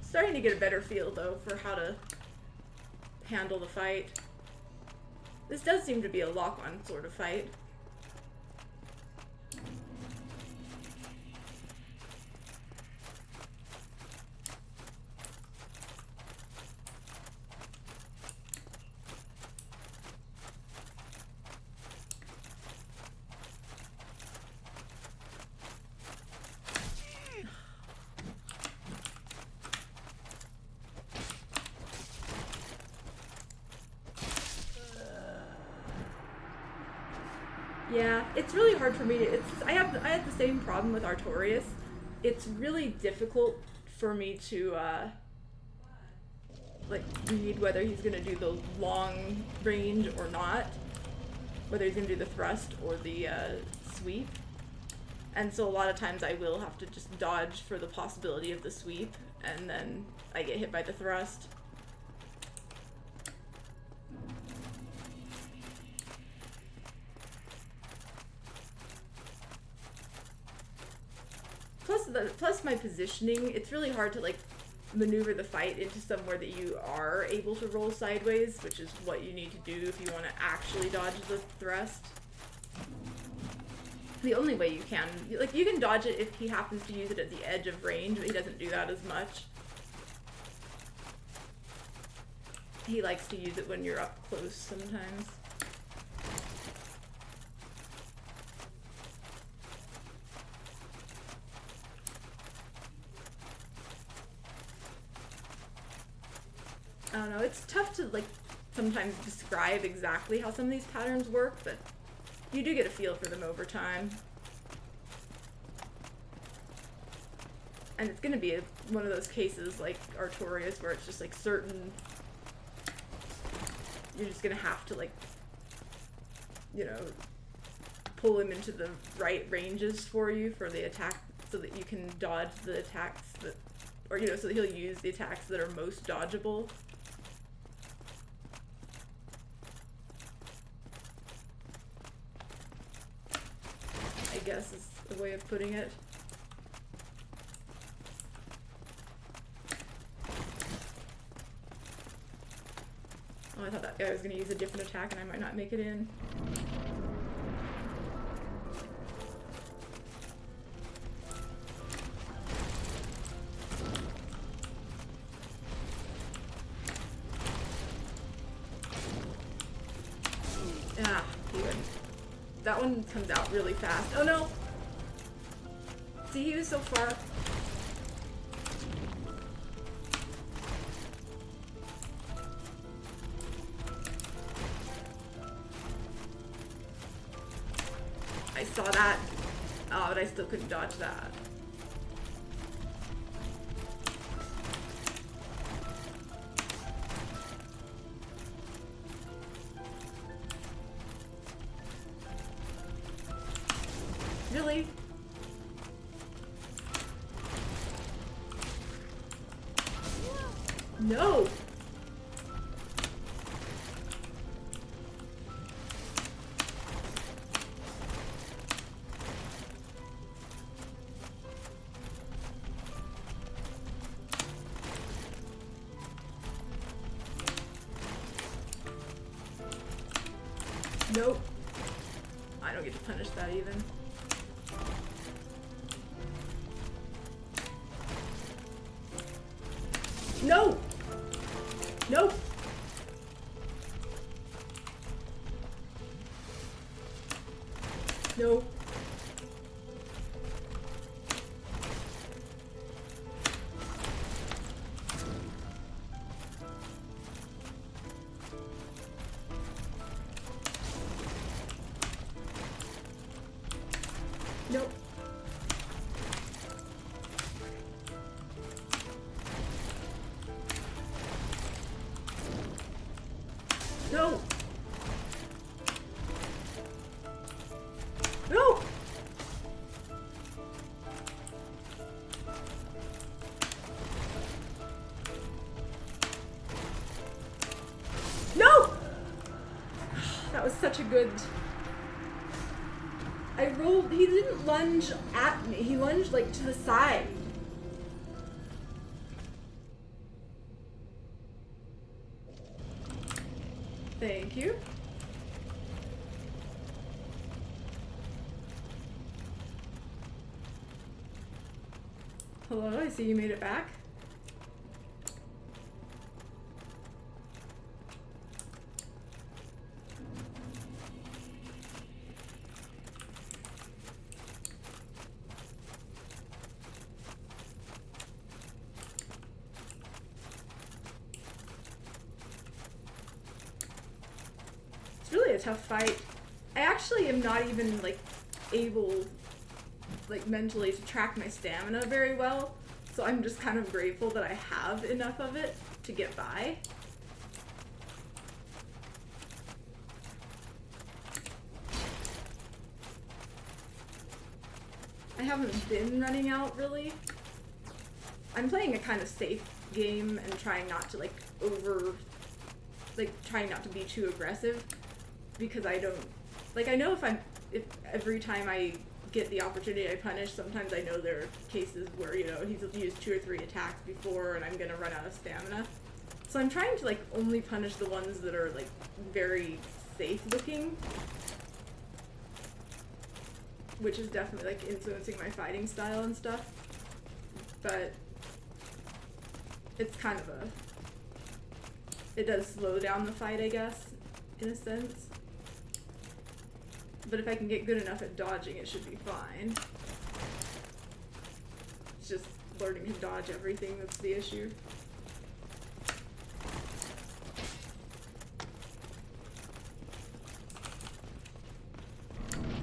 Starting to get a better feel, though, for how to handle the fight. This does seem to be a lock-on sort of fight. Yeah, it's really hard for me to. I had the same problem with Artorias. It's really difficult for me to like read whether he's gonna do the long range or not, whether he's gonna do the thrust or the sweep. And so a lot of times I will have to just dodge for the possibility of the sweep, and then I get hit by the thrust. Plus my positioning, it's really hard to like maneuver the fight into somewhere that you are able to roll sideways, which is what you need to do if you want to actually dodge the thrust. The only way you can, like, you can dodge it if he happens to use it at the edge of range, but he doesn't do that as much. He likes to use it when you're up close sometimes. I don't know, it's tough to, like, sometimes describe exactly how some of these patterns work, but you do get a feel for them over time. And it's gonna be one of those cases like Artorias where it's just, like, certain... You're just gonna have to, like, you know, pull him into the right ranges for you for the attack, so that you can dodge the attacks that, or you know, so that he'll use the attacks that are most dodgeable. I guess is the way of putting it. Oh, I thought that guy was going to use a different attack and I might not make it in. Ah, he wouldn't. That one comes out really fast. Oh no! See, he was so far. I saw that. Oh, but I still couldn't dodge that. Really? No! Nope. I don't get to punish that even. No! Nope! No. Nope. No! No! No! That was such a good... I rolled... He didn't lunge at me. He lunged, like, to the side. Thank you. Hello, I see you made it back. It's really a tough fight. I actually am not even, like, able, like, mentally to track my stamina very well, so I'm just kind of grateful that I have enough of it to get by. I haven't been running out, really. I'm playing a kind of safe game and trying not to, like, trying not to be too aggressive, because I don't, like, I know if every time I get the opportunity I punish, sometimes I know there are cases where, you know, he's used 2 or 3 attacks before and I'm gonna run out of stamina. So I'm trying to, like, only punish the ones that are, like, very safe looking, which is definitely, like, influencing my fighting style and stuff. But it's kind of it does slow down the fight, I guess, in a sense. But if I can get good enough at dodging, it should be fine. It's just learning to dodge everything that's the issue.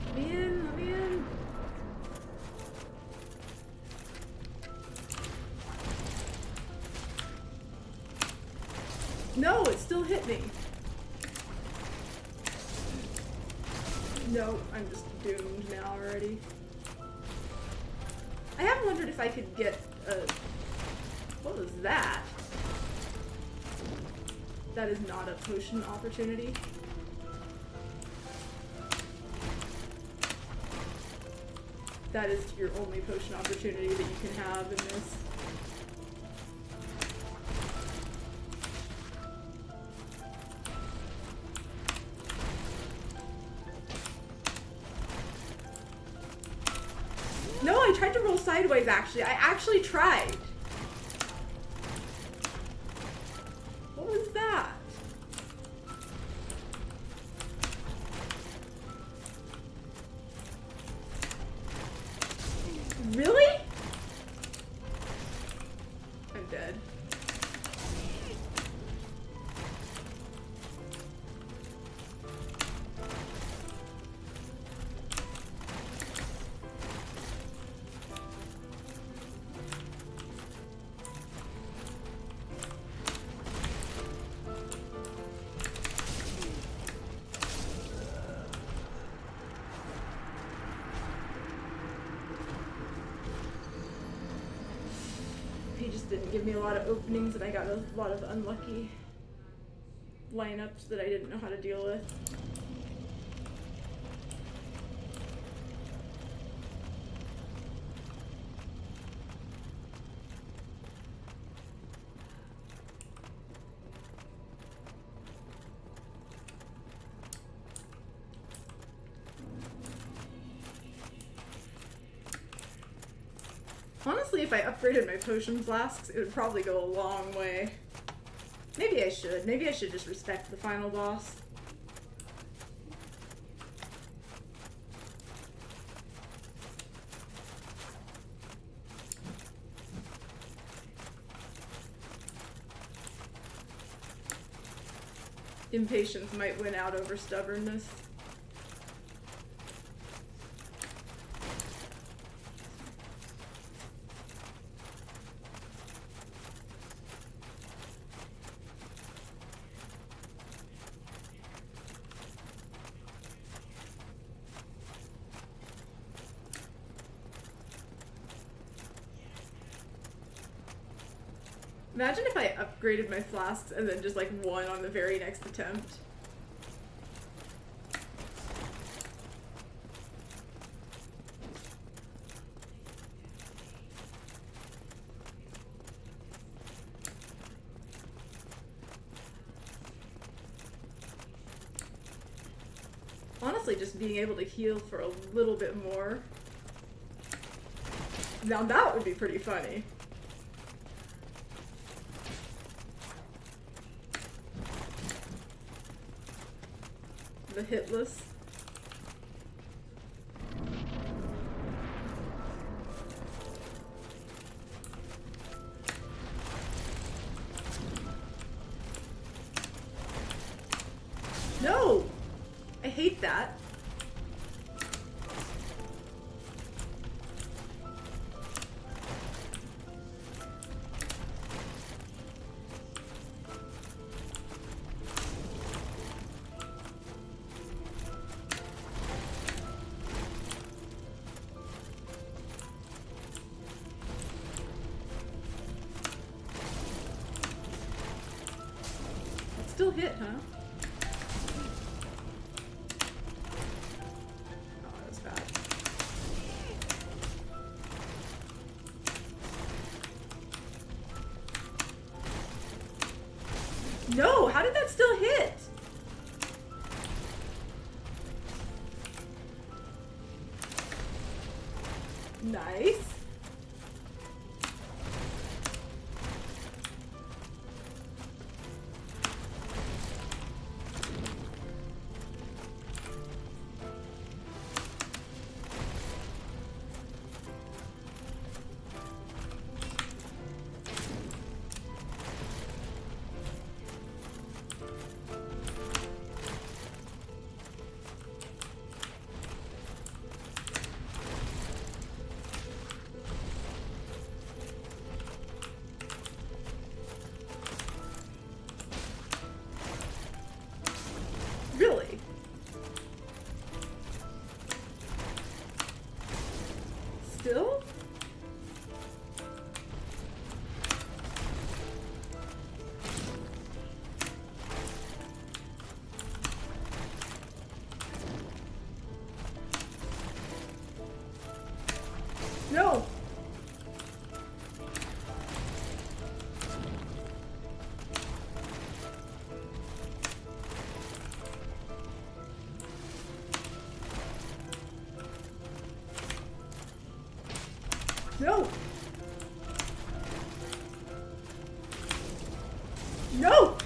Let me in, let me in. No, it still hit me. No, I'm just doomed now already. I have wondered if I could get a... What was that? That is not a potion opportunity. That is your only potion opportunity that you can have in this. No, I tried to roll sideways actually. I actually tried. What was that? Really? I'm dead. He just didn't give me a lot of openings, and I got a lot of unlucky lineups that I didn't know how to deal with. Honestly, if I upgraded my potion flasks, it would probably go a long way. Maybe I should. Maybe I should just respect the final boss. Impatience might win out over stubbornness. Imagine if I upgraded my flasks and then just like won on the very next attempt. Honestly, just being able to heal for a little bit more. Now that would be pretty funny. The hitless. No! I hate that. Still hit, huh? Oh, that was bad. No! How did that still hit? Nice. No! No! No!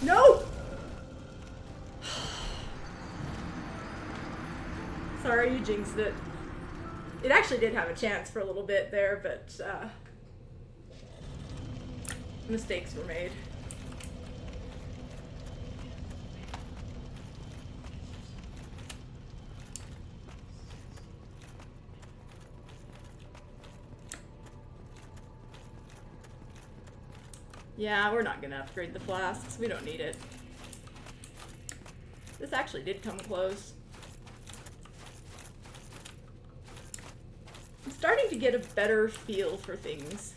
No! Sorry, you jinxed it. It actually did have a chance for a little bit there, but mistakes were made. Yeah, we're not gonna upgrade the flasks. We don't need it. This actually did come close. I'm starting to get a better feel for things.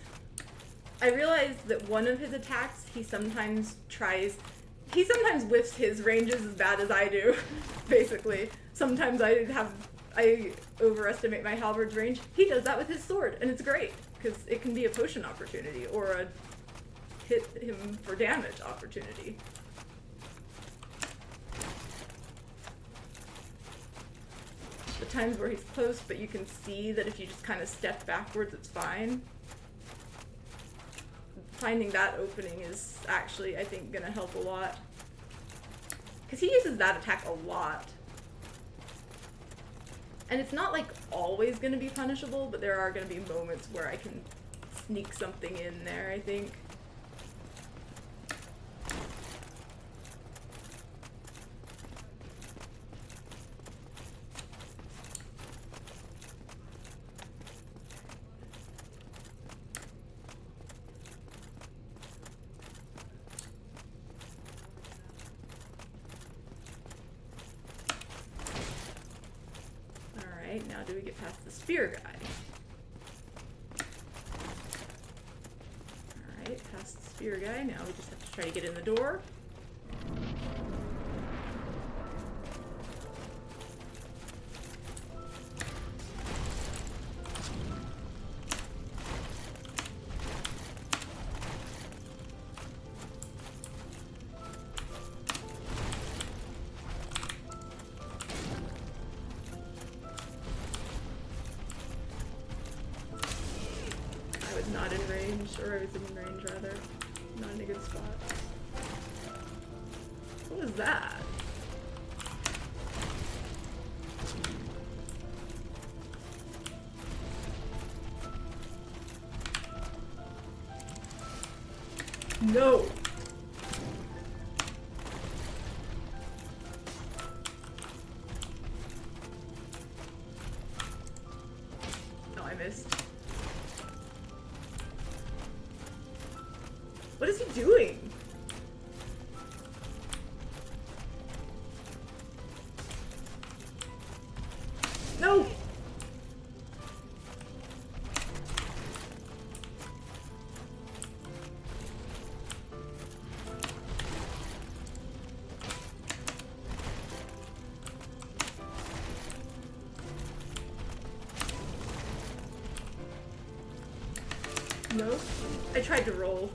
I realized that one of his attacks, he sometimes whiffs his ranges as bad as I do, basically. Sometimes I overestimate my halberd's range. He does that with his sword, and it's great, because it can be a potion opportunity, or a hit him for damage opportunity. The times where he's close, but you can see that if you just kind of step backwards, it's fine. Finding that opening is actually, I think, gonna help a lot. Because he uses that attack a lot. And it's not like always gonna be punishable, but there are gonna be moments where I can sneak something in there, I think. Now do we get past the spear guy? Alright, past the spear guy. Now we just have to try to get in the door. Not in range, or I was in range rather. Not in a good spot. What was that? No! No, I missed. What is he doing? No! No? I tried to roll.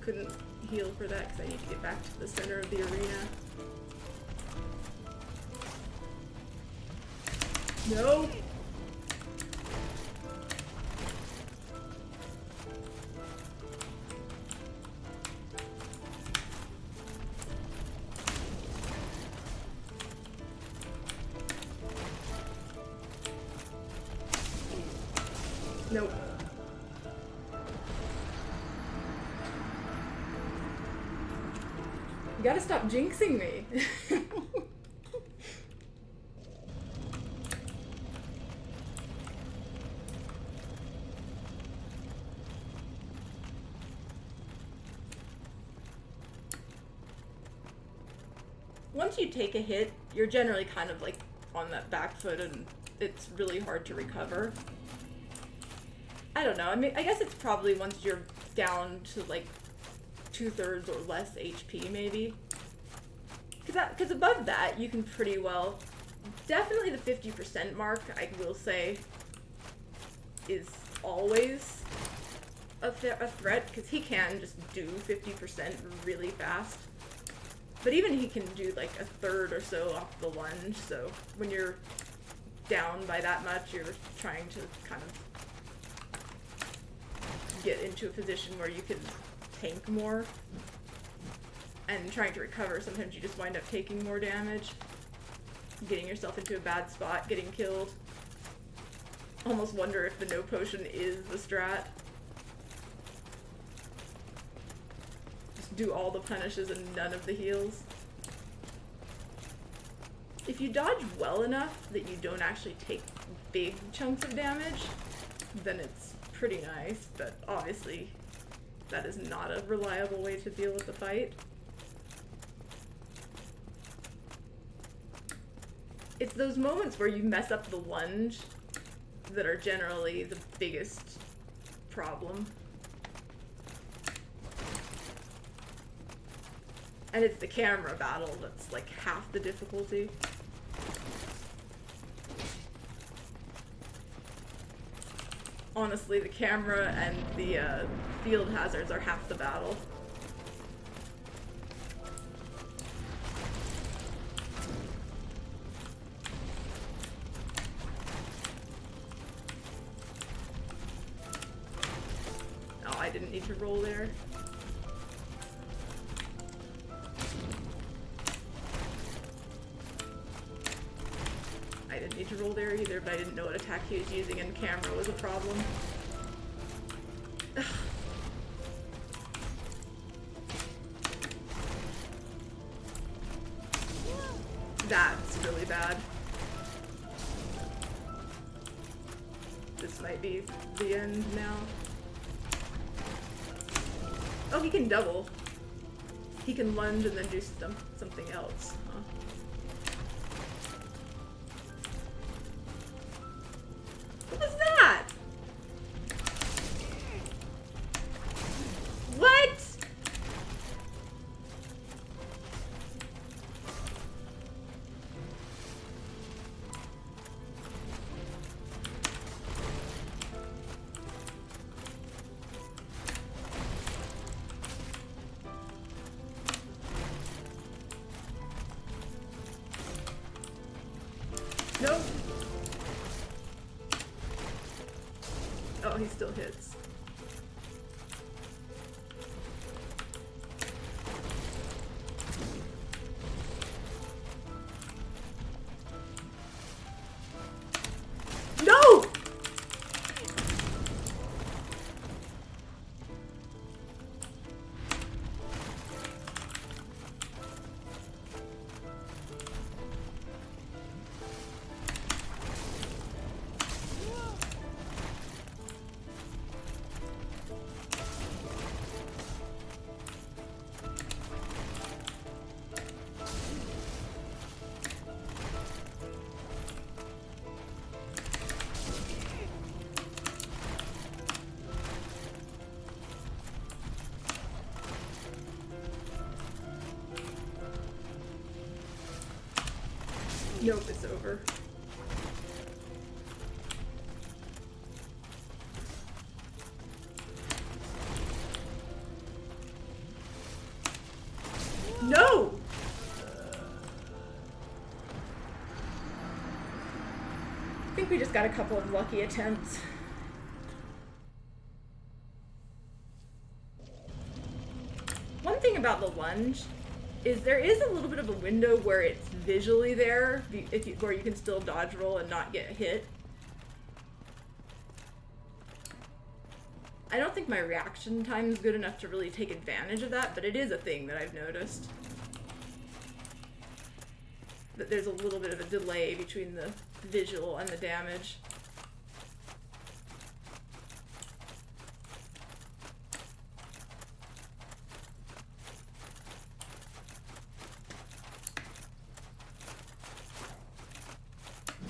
Couldn't heal for that because I need to get back to the center of the arena. No! Nope. You gotta stop jinxing me. once you take a hit, you're generally kind of like on that back foot and it's really hard to recover. I don't know, I mean, I guess it's probably once you're down to like 2/3 or less HP maybe. Because above that, you can pretty well, definitely the 50% mark, I will say, is always a threat, because he can just do 50% really fast. But even he can do like 1/3 or so off the lunge, so when you're down by that much, you're trying to kind of get into a position where you can tank more. And trying to recover, sometimes you just wind up taking more damage. Getting yourself into a bad spot, getting killed. Almost wonder if the no potion is the strat. Just do all the punishes and none of the heals. If you dodge well enough that you don't actually take big chunks of damage, then it's pretty nice, but obviously that is not a reliable way to deal with the fight. It's those moments where you mess up the lunge that are generally the biggest problem. And it's the camera battle that's like half the difficulty. Honestly, the camera and the field hazards are half the battle. Oh, I didn't need to roll there. I didn't need to roll there either, but I didn't know what attack he was using, and camera was a problem. That's really bad. This might be the end now. Oh, he can double. He can lunge and then do something else. Huh? What was that? What? Nope. Oh, he still hits. No! Nope, it's over. No! I think we just got a couple of lucky attempts. One thing about the lunge is there is a little bit of a window where it's visually there, where you can still dodge roll and not get hit. I don't think my reaction time is good enough to really take advantage of that, but it is a thing that I've noticed. That there's a little bit of a delay between the visual and the damage.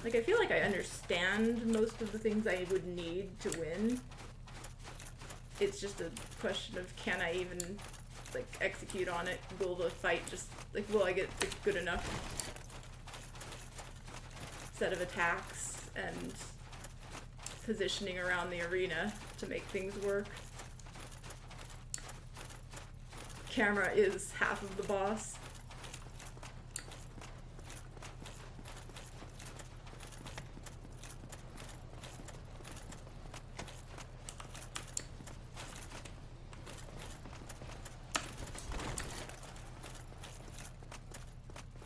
Like, I feel like I understand most of the things I would need to win. It's just a question of, can I even, like, execute on it? Will the fight just, like, will I get a good enough set of attacks and positioning around the arena to make things work? Camera is half of the boss.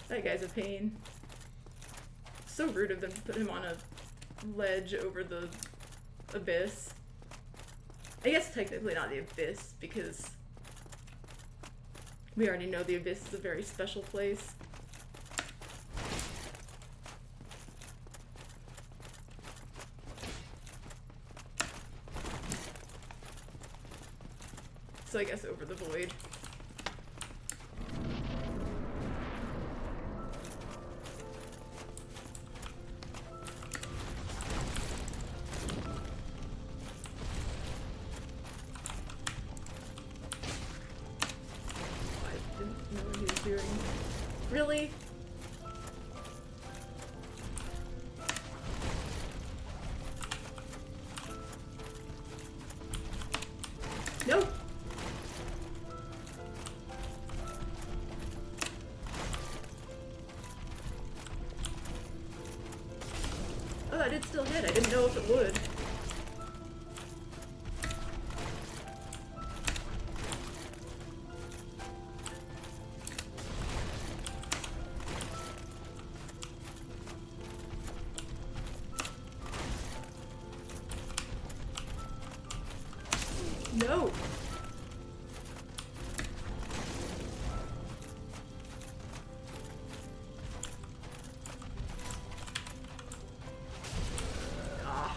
That guy's a pain. So rude of them to put him on a ledge over the abyss. I guess technically not the abyss, because we already know the abyss is a very special place. So I guess over the void. Really? Nope. Oh, that did still hit. I didn't know if it would. No! Ah.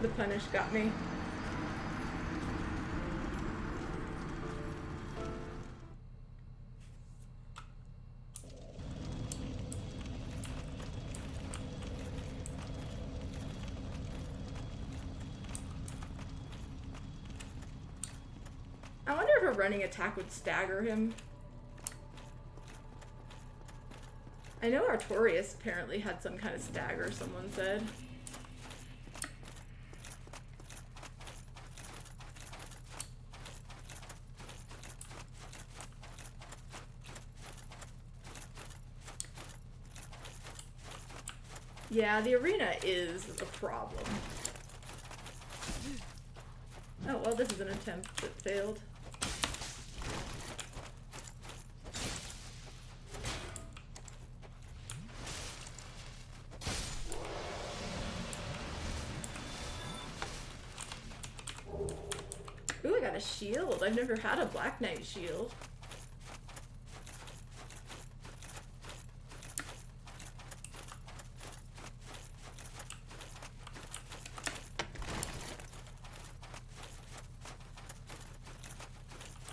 The punish got me. I wonder if a running attack would stagger him. I know Artorias apparently had some kind of stagger, someone said. Yeah, the arena is a problem. Oh, well, this is an attempt that failed. Ooh, I got a shield. I've never had a Black Knight shield.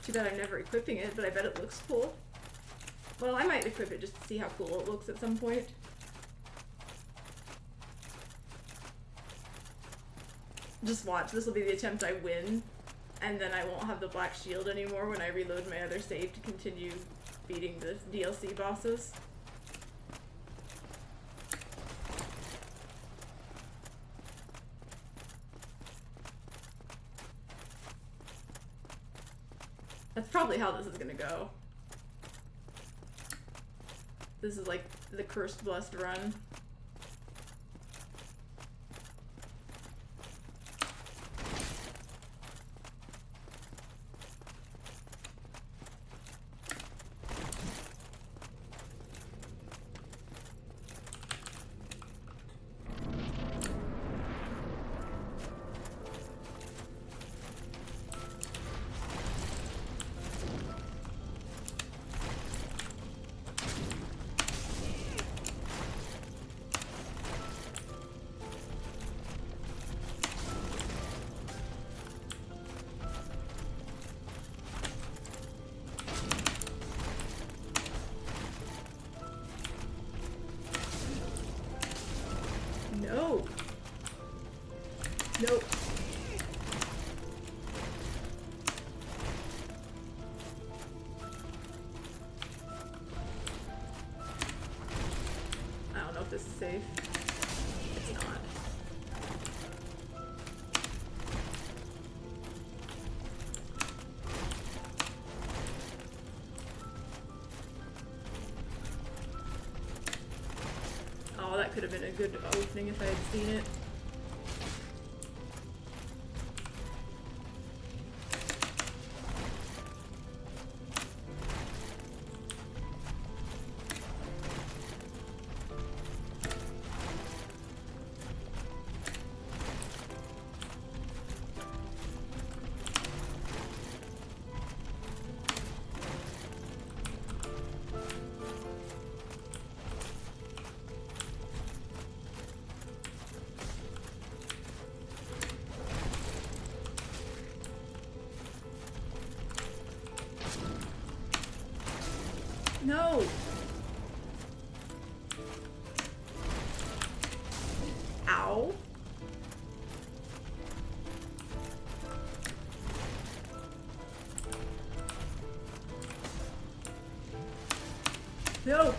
Too bad I'm never equipping it, but I bet it looks cool. Well, I might equip it just to see how cool it looks at some point. Just watch, this will be the attempt I win, and then I won't have the black shield anymore when I reload my other save to continue beating the DLC bosses. That's probably how this is gonna go. This is like the cursed blessed run. safe. It's not. Oh, that could have been a good opening if I had seen it. No! Ow. No!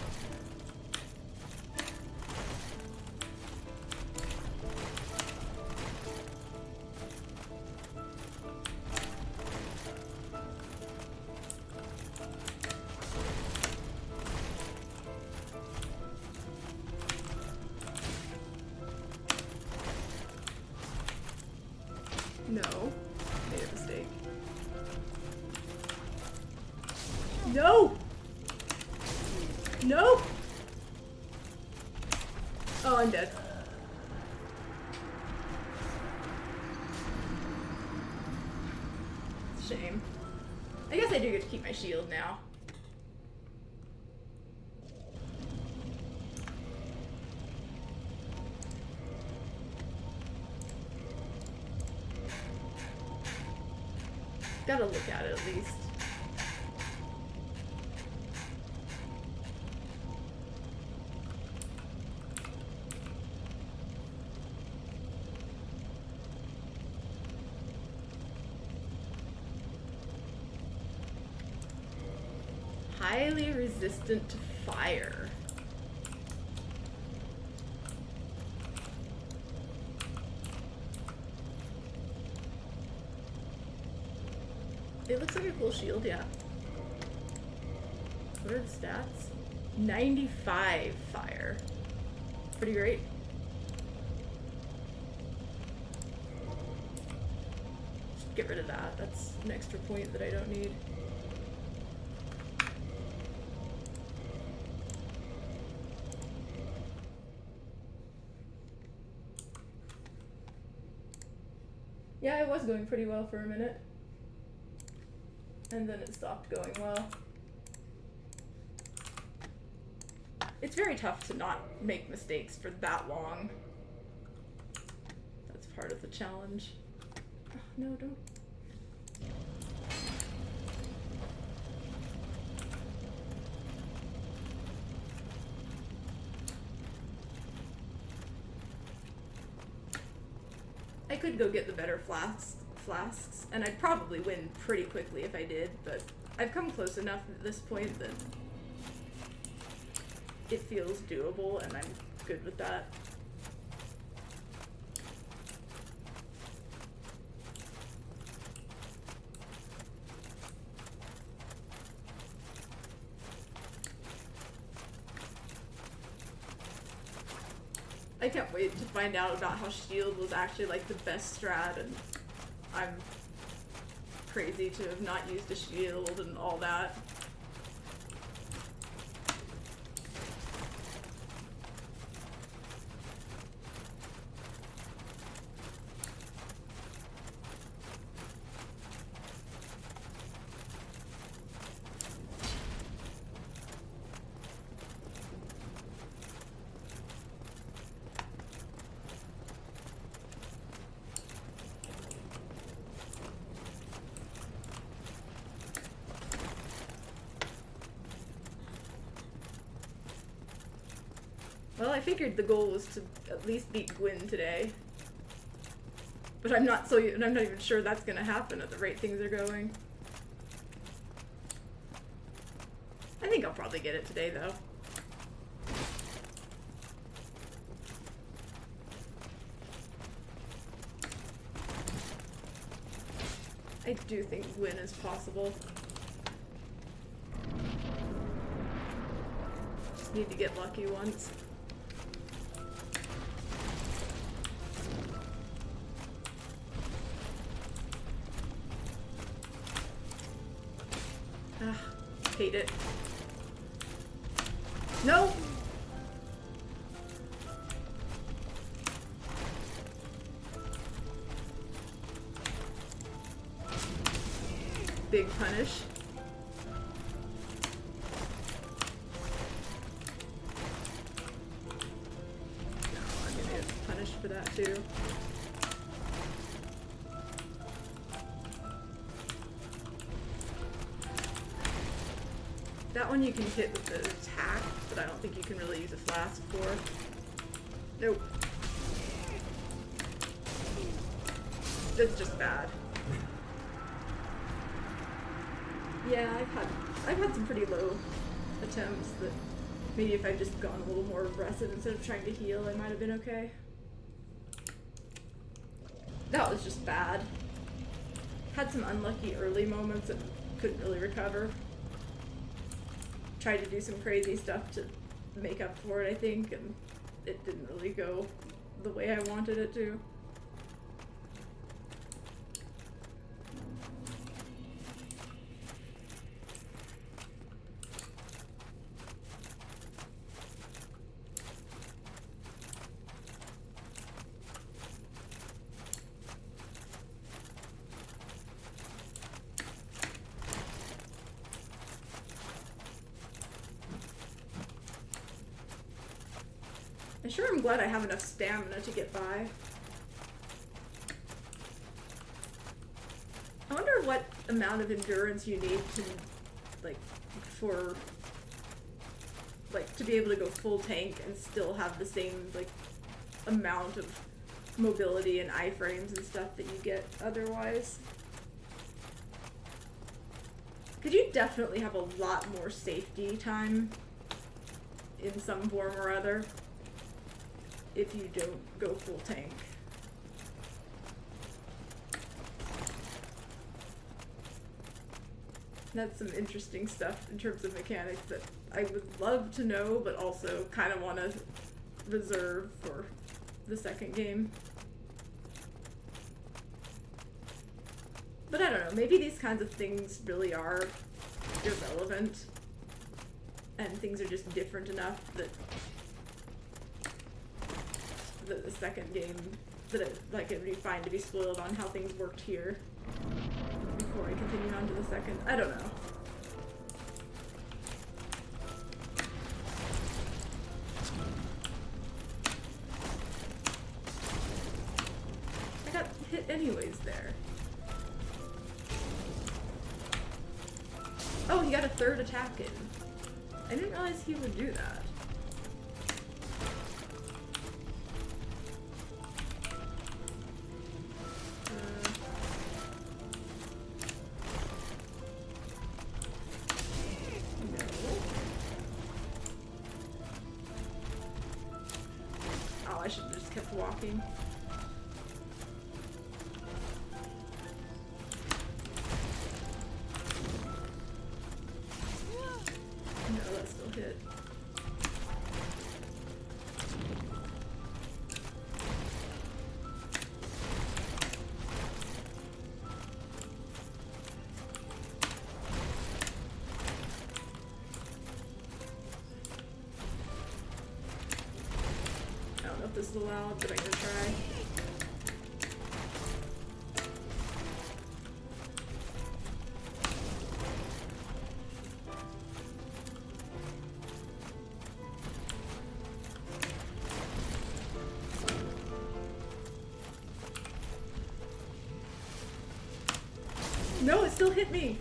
No. Made a mistake. No! No! Oh, I'm dead. Shame. I guess I do get to keep my shield now. Gotta look at it at least. Highly resistant to fire. It looks like a cool shield, yeah. What are the stats? 95 fire. Pretty great. Just get rid of that. That's an extra point that I don't need. Yeah, it was going pretty well for a minute. And then it stopped going well. It's very tough to not make mistakes for that long. That's part of the challenge. Oh, no, don't. I could go get the better flasks, and I'd probably win pretty quickly if I did, but I've come close enough at this point that it feels doable, and I'm good with that. I can't wait to find out about how shield was actually like the best strat, and I'm crazy to have not used a shield and all that. Well, I figured the goal was to at least beat Gwyn today. But I'm not even sure that's gonna happen at the rate things are going. I think I'll probably get it today, though. I do think win is possible. Just need to get lucky once. Ah, hate it. No! Big punish. No, I'm gonna get punished for that too. That one you can hit with the attack, but I don't think you can really use a flask for. Nope. That's just bad. Yeah, I've had some pretty low attempts that maybe if I'd just gone a little more aggressive instead of trying to heal, I might have been okay. That was just bad. Had some unlucky early moments and couldn't really recover. Tried to do some crazy stuff to make up for it, I think, and it didn't really go the way I wanted it to. I sure am glad I have enough stamina to get by. I wonder what amount of endurance you need to, like, to be able to go full tank and still have the same, like, amount of mobility and iframes and stuff that you get otherwise. Because you definitely have a lot more safety time in some form or other if you don't go full tank. That's some interesting stuff in terms of mechanics that I would love to know, but also kind of want to reserve for the second game. But I don't know, maybe these kinds of things really are irrelevant, and things are just different enough that the second game, that it'd be fine to be spoiled on how things worked here before I continue on to the second. I don't know. I got hit anyways there. Oh, he got a third attack in. I didn't realize he would do that. I should have just kept walking. No, that still hit. I don't know if this is allowed, but I'm gonna try. No, it still hit me!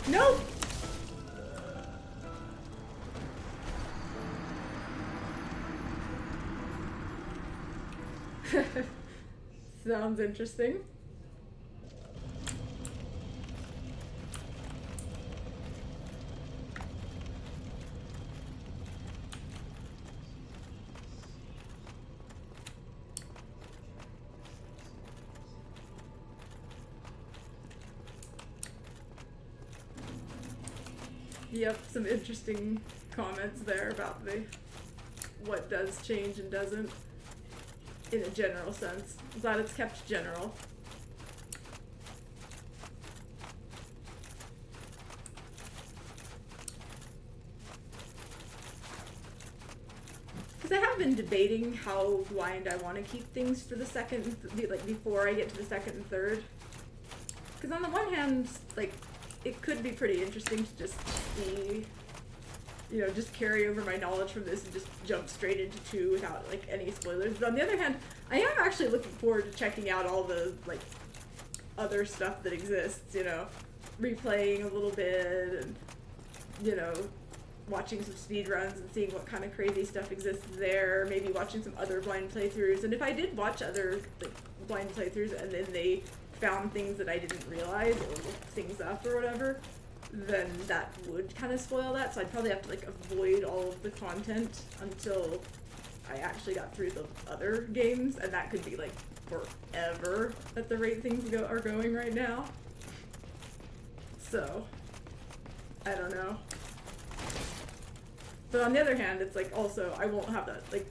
No! Sounds interesting. Yep, some interesting comments there about the what does change and doesn't in a general sense. I'm glad it's kept general. Because I have been debating how blind I want to keep things for the second, like before I get to the second and third. Because on the one hand, like, it could be pretty interesting to just see, you know, just carry over my knowledge from this and just jump straight into 2 without, like, any spoilers. But on the other hand, I am actually looking forward to checking out all the, like, other stuff that exists, you know, replaying a little bit and, you know, watching some speedruns and seeing what kind of crazy stuff exists there, maybe watching some other blind playthroughs. And if I did watch other, like, blind playthroughs and then they found things that I didn't realize or looked things up or whatever, then that would kind of spoil that. So I'd probably have to, like, avoid all of the content until I actually got through the other games, and that could be, like, forever at the rate things are going right now. So, I don't know. But on the other hand, it's like also, I won't have that, like,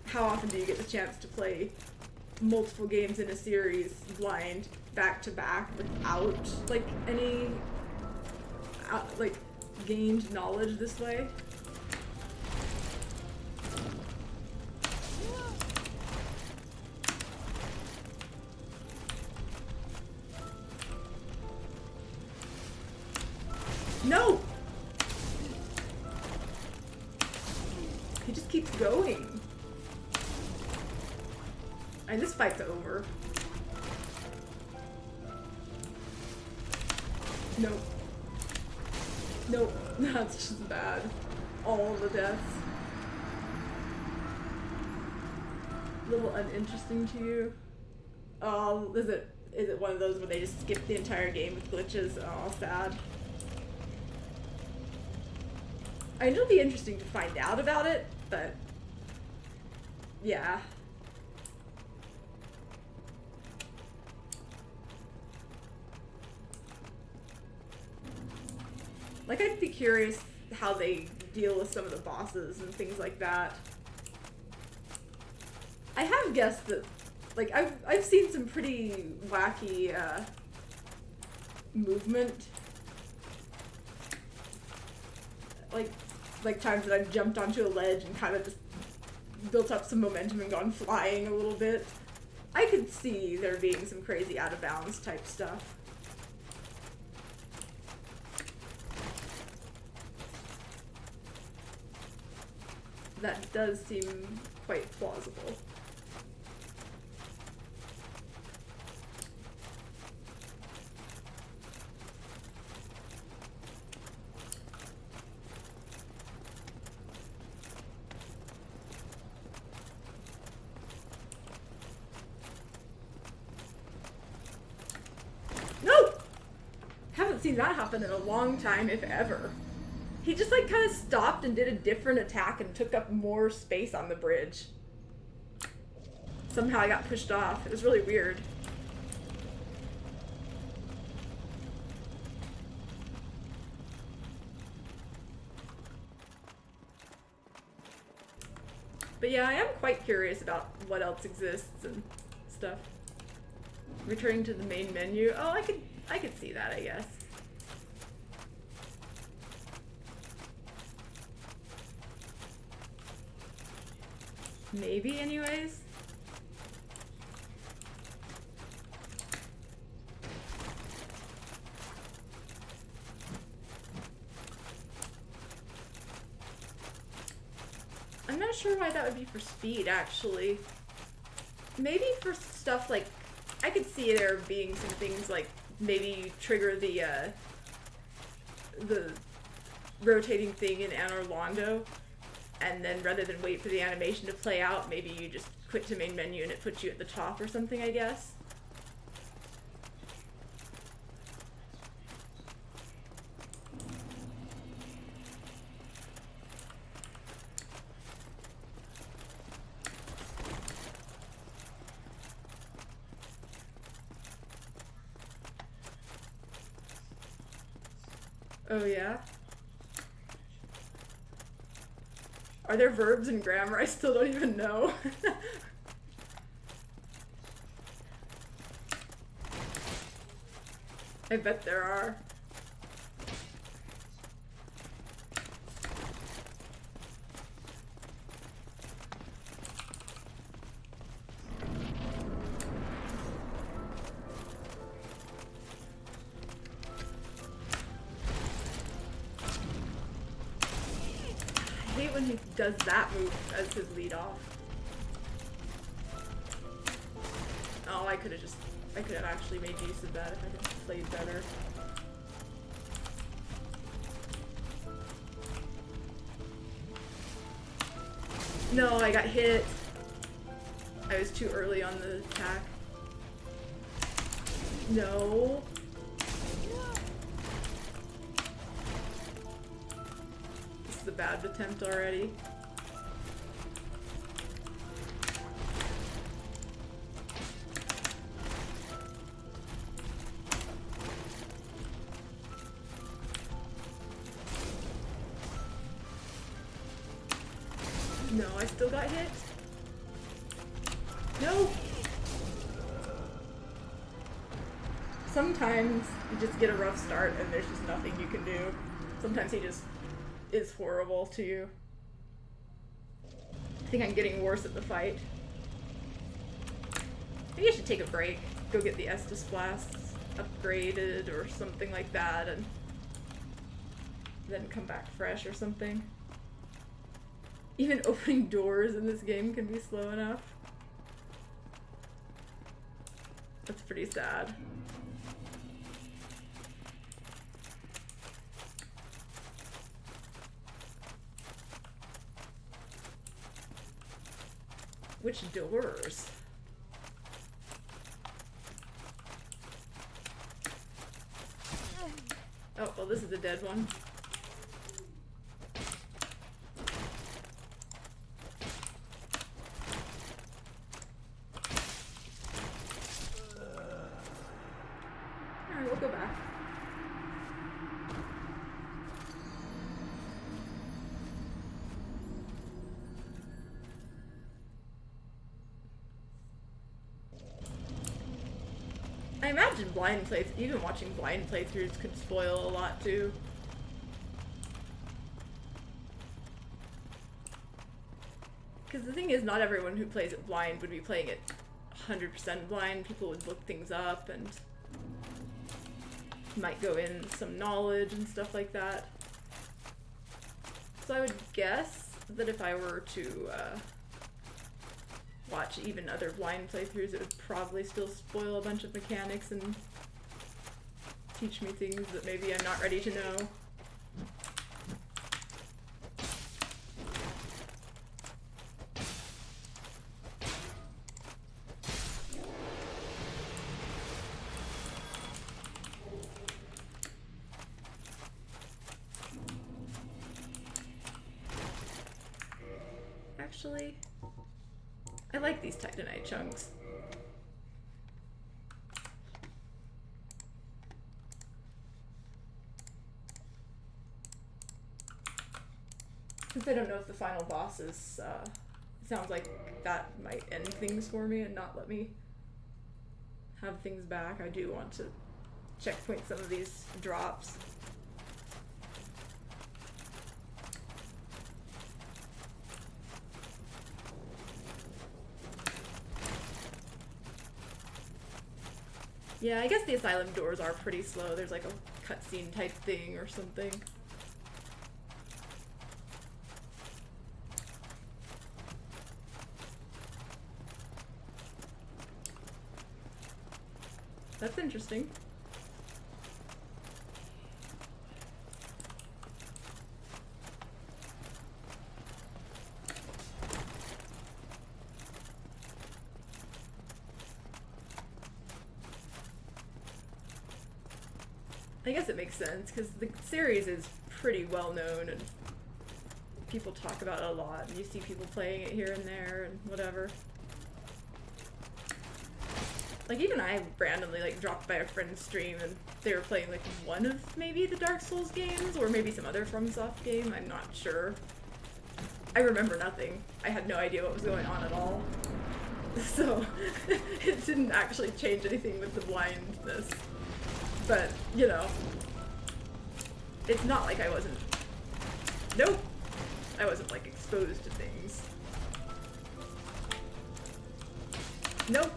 how often do you get the chance to play multiple games in a series blind back to back without, like, any, like, gained knowledge this way? No! He just keeps going. And this fight's over. Nope. Nope. That's just bad. All the deaths. Little uninteresting to you. Oh, is it one of those where they just skip the entire game with glitches? Oh, sad. I mean, it'll be interesting to find out about it, but yeah. Like, I'd be curious how they deal with some of the bosses and things like that. I have guessed that, like, I've seen some pretty wacky movement. Like times that I've jumped onto a ledge and kind of just built up some momentum and gone flying a little bit. I could see there being some crazy out of bounds type stuff. That does seem quite plausible. Seen that happen in a long time, if ever. He just, like, kind of stopped and did a different attack and took up more space on the bridge. Somehow I got pushed off. It was really weird. But yeah, I am quite curious about what else exists and stuff. Returning to the main menu. Oh, I could see that, I guess. Maybe, anyways. I'm not sure why that would be for speed, actually. Maybe for stuff like, I could see there being some things like maybe trigger the rotating thing in Anor Londo, and then rather than wait for the animation to play out, maybe you just quit to main menu and it puts you at the top or something, I guess. Oh yeah? Are there verbs and grammar I still don't even know? I bet there are. I hate when he does that move as his lead off. Oh, I could have actually made use of that if I had played better. No, I got hit. I was too early on the attack. No. This is a bad attempt already. No, I still got hit. No! Sometimes you just get a rough start and there's just nothing you can do. Sometimes he just is horrible to you. I think I'm getting worse at the fight. Maybe I should take a break. Go get the Estus Blasts upgraded or something like that and then come back fresh or something. Even opening doors in this game can be slow enough. That's pretty sad. Which doors? Oh, well, this is a dead one. Alright, we'll go back. I imagine even watching blind playthroughs could spoil a lot too. Because the thing is, not everyone who plays it blind would be playing it 100% blind. People would look things up and might go in some knowledge and stuff like that. So I would guess that if I were to watch even other blind playthroughs, it would probably still spoil a bunch of mechanics and teach me things that maybe I'm not ready to know. Actually, I like these Titanite chunks. Since I don't know if the final boss is, it sounds like that might end things for me and not let me have things back. I do want to checkpoint some of these drops. Yeah, I guess the asylum doors are pretty slow. There's like a cutscene type thing or something. That's interesting. I guess it makes sense, because the series is pretty well known and people talk about it a lot, and you see people playing it here and there and whatever. Like, even I randomly, like, dropped by a friend's stream and they were playing like one of maybe the Dark Souls games, or maybe some other FromSoft game, I'm not sure. I remember nothing. I had no idea what was going on at all. So, it didn't actually change anything with the blindness. But, you know, it's not like I wasn't... Nope! I wasn't, like, exposed to things. Nope!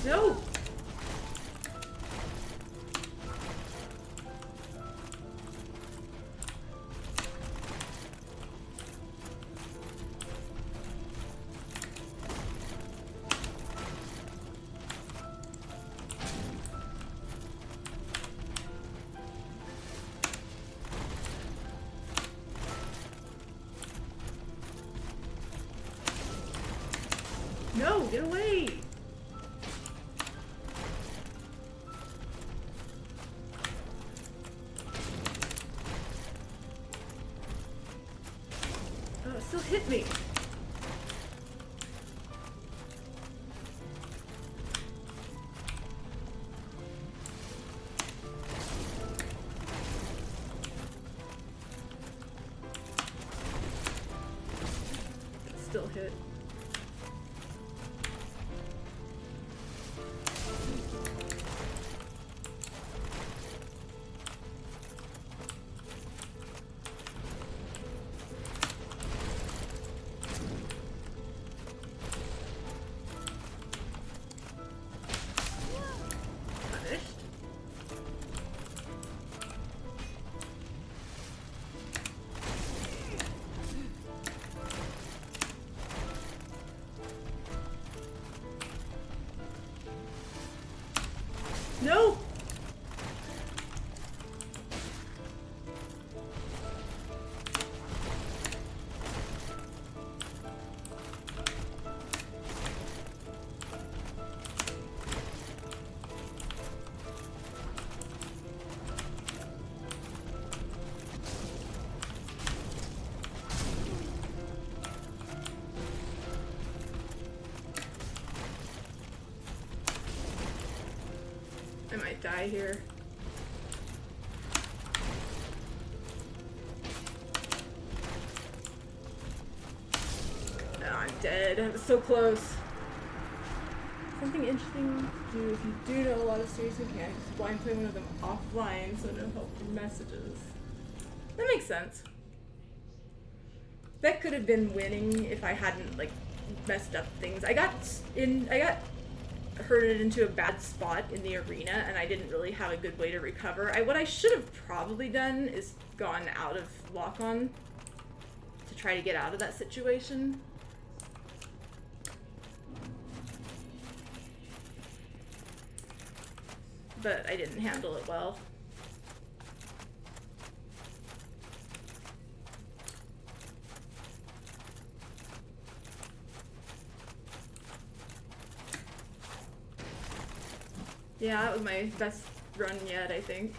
No! No, get away! Oh, it still hit me. It still hit. No! I might die here. Oh, I'm dead. I was so close. Something interesting to do if you do know a lot of serious mechanics. Blind play one of them offline, so no help from messages. That makes sense. That could have been winning if I hadn't like messed up things. I got herded into a bad spot in the arena, and I didn't really have a good way to recover. What I should have probably done is gone out of lock-on to try to get out of that situation. But I didn't handle it well. Yeah, that was my best run yet, I think.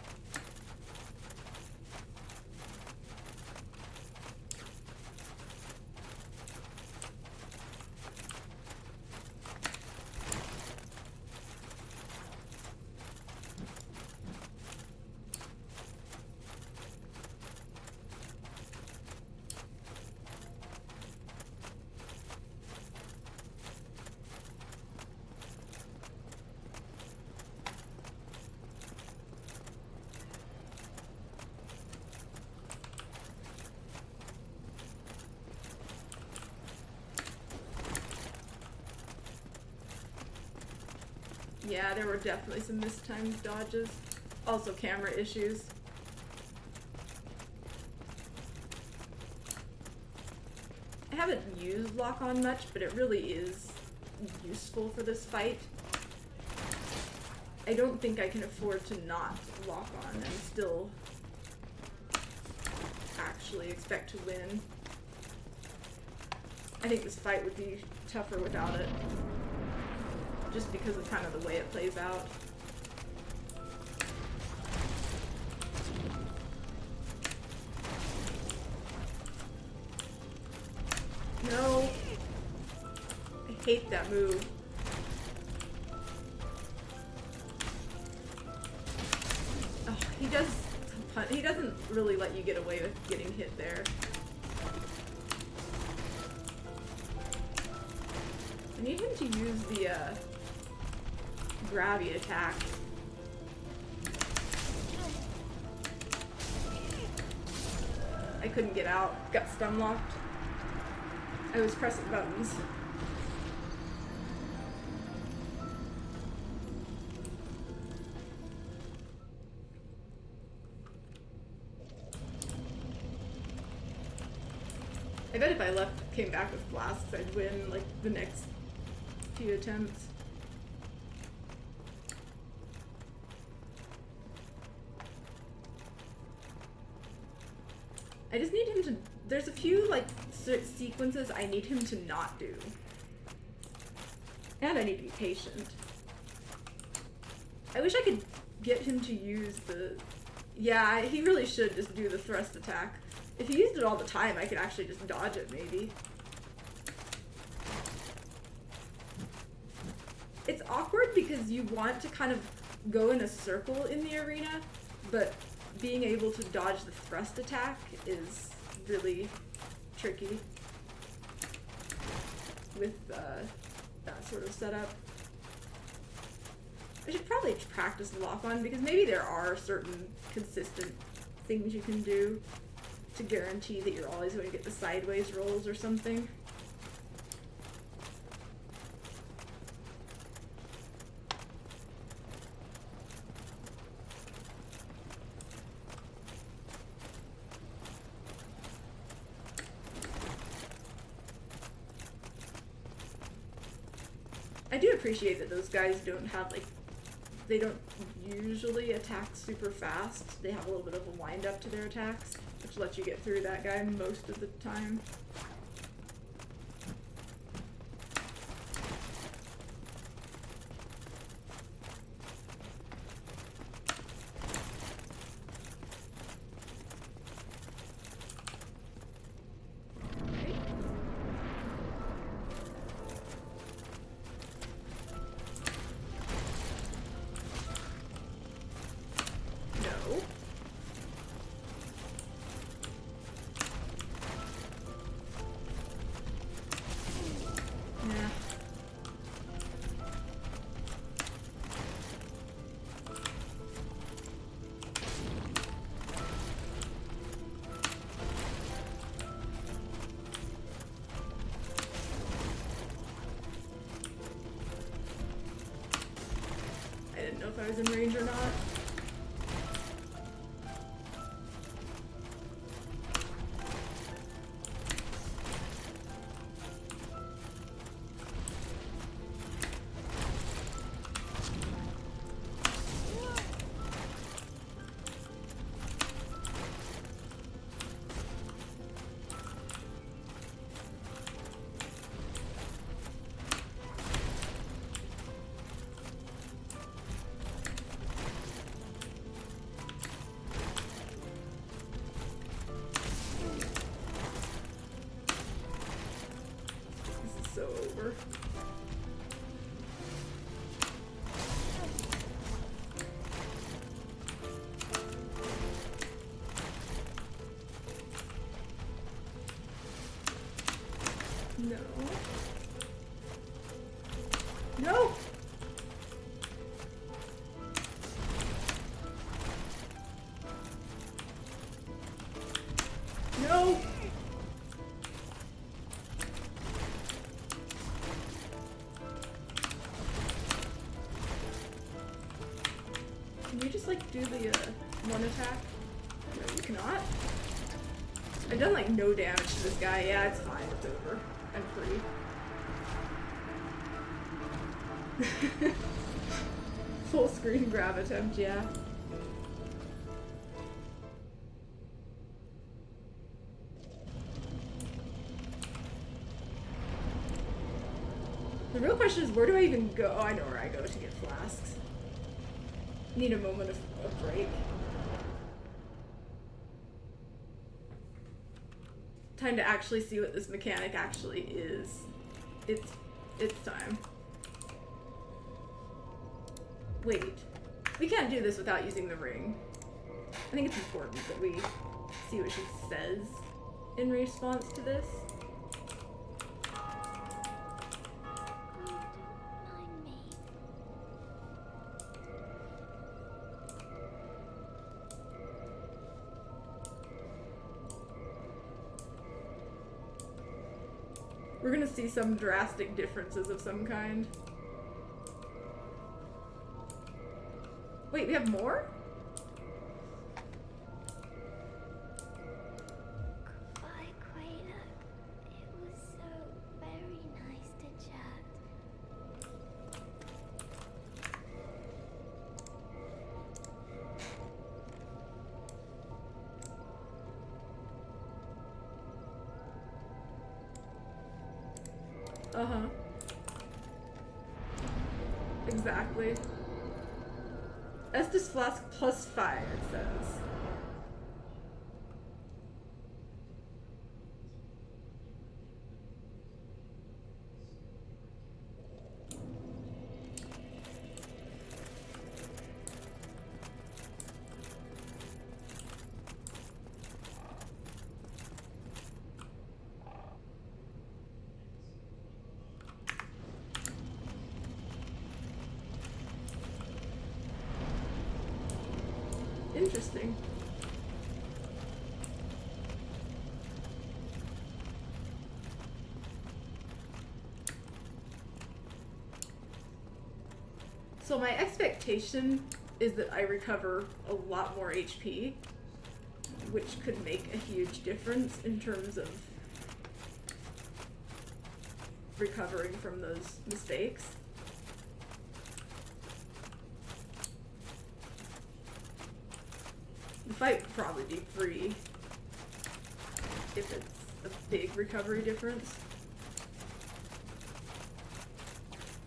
Yeah, there were definitely some mistimed dodges. Also camera issues. I haven't used lock-on much, but it really is useful for this fight. I don't think I can afford to not lock on and still actually expect to win. I think this fight would be tougher without it. Just because of kind of the way it plays out. No. hate that move. Oh, he doesn't really let you get away with getting hit there. I need him to use the grabby attack. I couldn't get out. Got stun locked. I was pressing buttons. I bet if I came back with flasks, I'd win like the next few attempts. I just need him to, there's a few like sequences I need him to not do. And I need to be patient. I wish I could get him to use the, yeah, he really should just do the thrust attack. If he used it all the time, I could actually just dodge it maybe. It's awkward because you want to kind of go in a circle in the arena, but being able to dodge the thrust attack is really tricky with that sort of setup. I should probably practice lock-on because maybe there are certain consistent things you can do to guarantee that you're always going to get the sideways rolls or something. I do appreciate that those guys don't have, like, they don't usually attack super fast. They have a little bit of a wind up to their attacks, which lets you get through that guy most of the time. I didn't know if I was in range or not. So over. No. No! No! Can you just like do the one attack? No, you cannot. I've done like no damage to this guy. Yeah, it's fine. It's over. I'm free. Full screen grab attempt, yeah. The real question is, where do I even go? Oh, I know where I go to get flasks. Need a moment of break. Time to actually see what this mechanic actually is. It's It's time. Wait. We can't do this without using the ring. I think it's important that we see what she says in response to this. We're gonna see some drastic differences of some kind. Wait, we have more? Goodbye, Quayla. It was so very nice to chat. Uh-huh. Exactly. Estus Flask +5, it says. Interesting. So my expectation is that I recover a lot more HP, which could make a huge difference in terms of recovering from those mistakes. The fight would probably be free if it's a big recovery difference.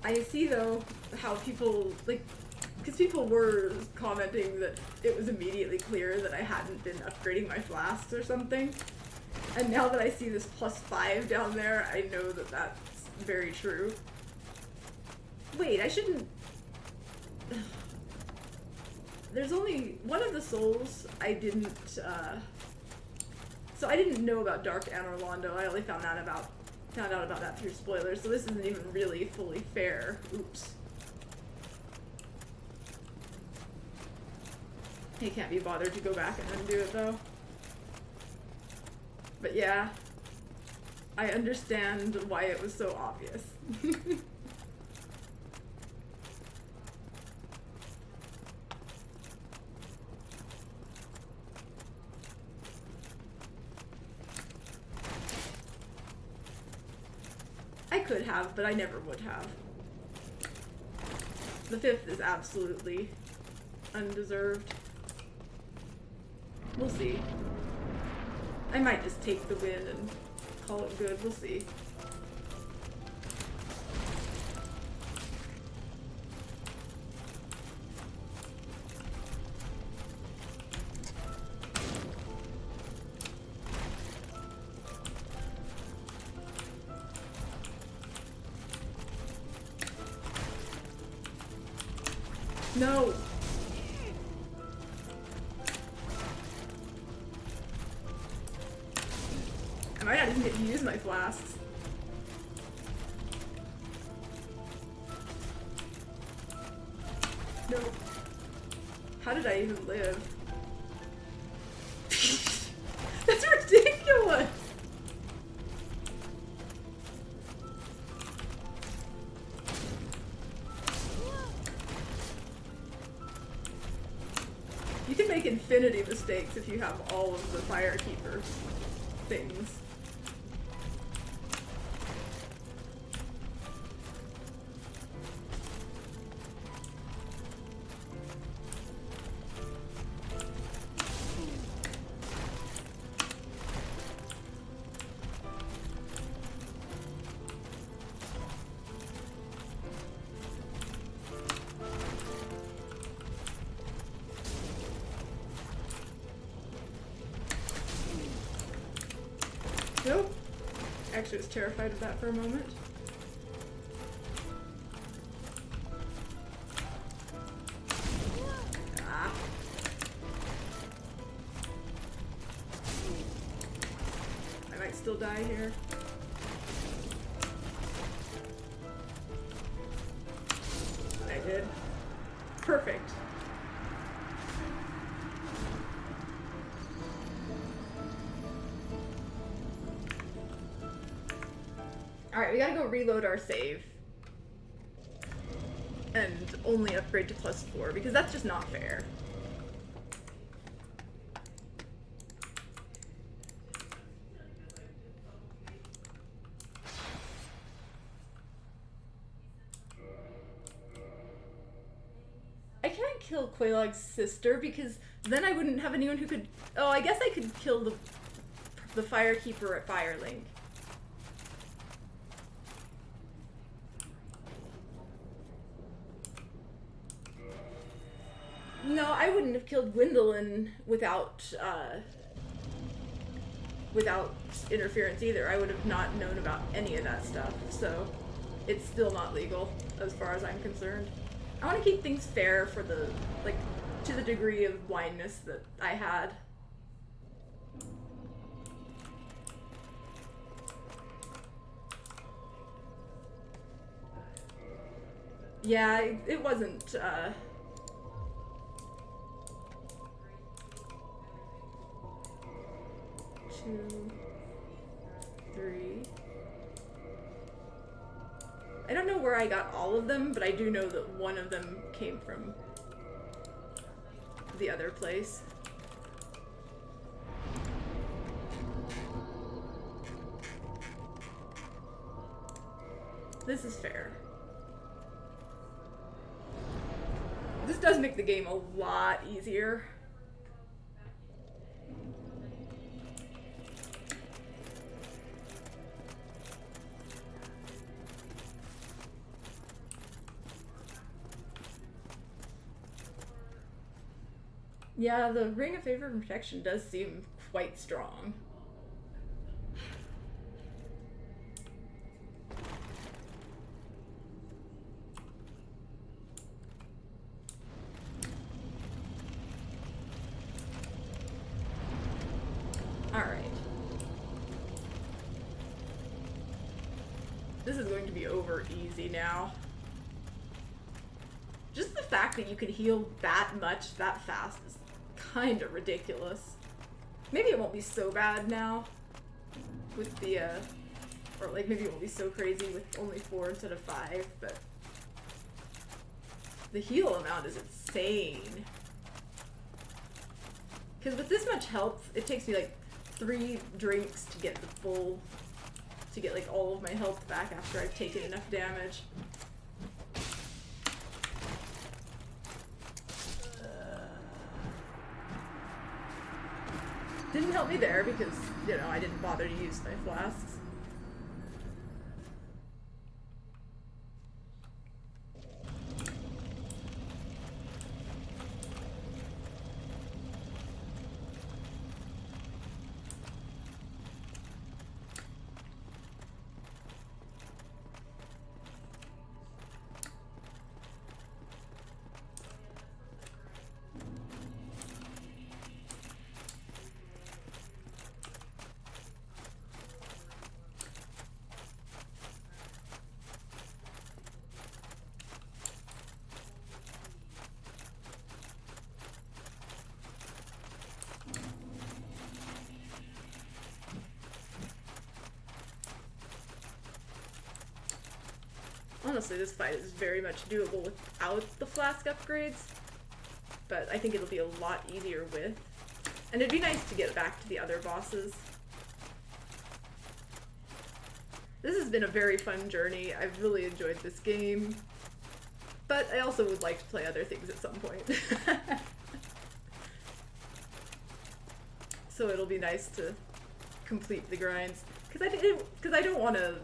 I see though how people, like, because people were commenting that it was immediately clear that I hadn't been upgrading my flasks or something. And now that I see this +5 down there, I know that that's very true. Wait, I shouldn't... There's only one of the souls I didn't, so I didn't know about Dark Anor Londo. I only found out about that through spoilers, so this isn't even really fully fair. Oops. He can't be bothered to go back and undo it though. But yeah, I understand why it was so obvious. I could have, but I never would have. The 5th is absolutely undeserved. We'll see. I might just take the win and call it good. We'll see. No! I might not even get to use my flasks. No. How did I even live? That's ridiculous! You can make infinity mistakes if you have all of the Firekeeper things. Nope. Actually, I was terrified of that for a moment. still die here. I did. Perfect. Alright, we gotta go reload our save. And only upgrade to +4, because that's just not fair. I can't kill Quelaag's sister, because then I wouldn't have anyone who could... Oh, I guess I could kill the Firekeeper at Firelink. No, I wouldn't have killed Gwendolyn without interference either. I would have not known about any of that stuff, so it's still not legal as far as I'm concerned. I want to keep things fair for the, like, to the degree of blindness that I had. Yeah, it wasn't, 2, 3. I don't know where I got all of them, but I do know that one of them came from the other place. This is fair. This does make the game a lot easier. Yeah, the Ring of Favor and Protection does seem quite strong. Alright. This is going to be over easy now. Just the fact that you can heal that much that fast is kind of ridiculous. Maybe it won't be so bad now with the, or like maybe it won't be so crazy with only 4 instead of 5, but the heal amount is insane. Because with this much health, it takes me like 3 drinks to get the full, to get like all of my health back after I've taken enough damage. Didn't help me there because, you know, I didn't bother to use my flasks. Honestly, this fight is very much doable without the flask upgrades, but I think it'll be a lot easier with. And it'd be nice to get back to the other bosses. This has been a very fun journey. I've really enjoyed this game, but I also would like to play other things at some point. So it'll be nice to complete the grinds, because I don't want to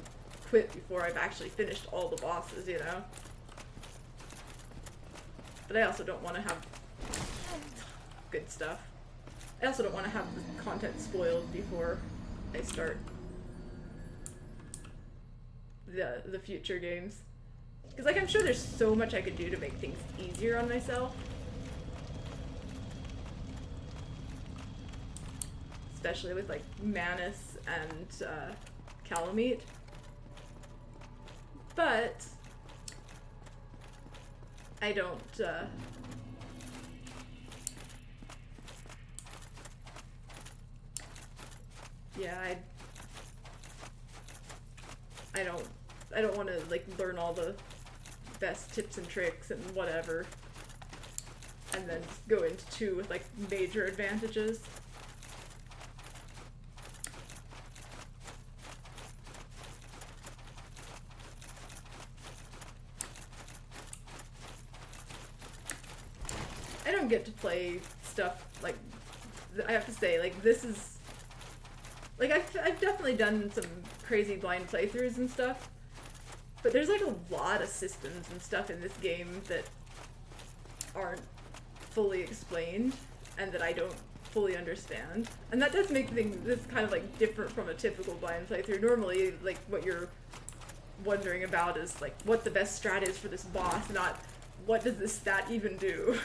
quit before I've actually finished all the bosses, you know? But I also don't want to have good stuff. I also don't want to have the content spoiled before I start the future games. Because, like, I'm sure there's so much I could do to make things easier on myself. Especially with, like, Manus and Calamite. But I don't yeah, I don't want to like learn all the best tips and tricks and whatever and then go into 2 with like major advantages. I don't get to play stuff like, I have to say, like, this is, like, I've definitely done some crazy blind playthroughs and stuff, but there's like a lot of systems and stuff in this game that aren't fully explained and that I don't fully understand. And that does make this kind of like different from a typical blind playthrough. Normally, like, what you're wondering about is like what the best strat is for this boss, not what does this stat even do.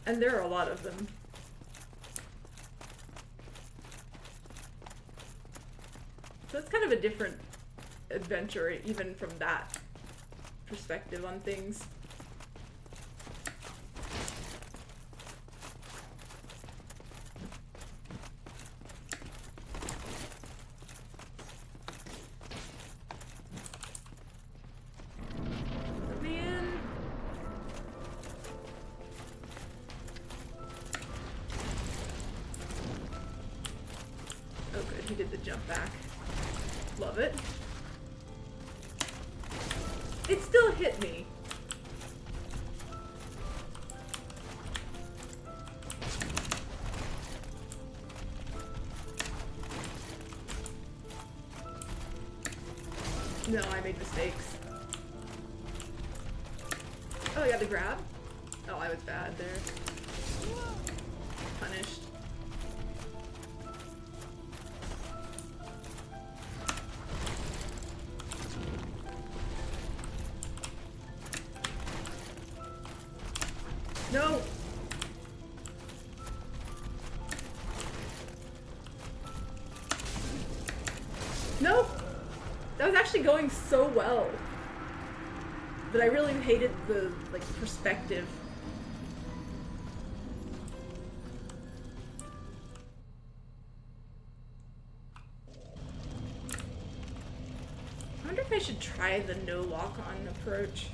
And there are a lot of them. So it's kind of a different adventure, even from that perspective on things. Man. Oh good, he did the jump back. Love it. It still hit me. No, I made mistakes. Oh, I got the grab? Oh, I was bad there. Punished. No! No! That was actually going so well. But I really hated the, like, perspective. I wonder if I should try the no lock-on approach.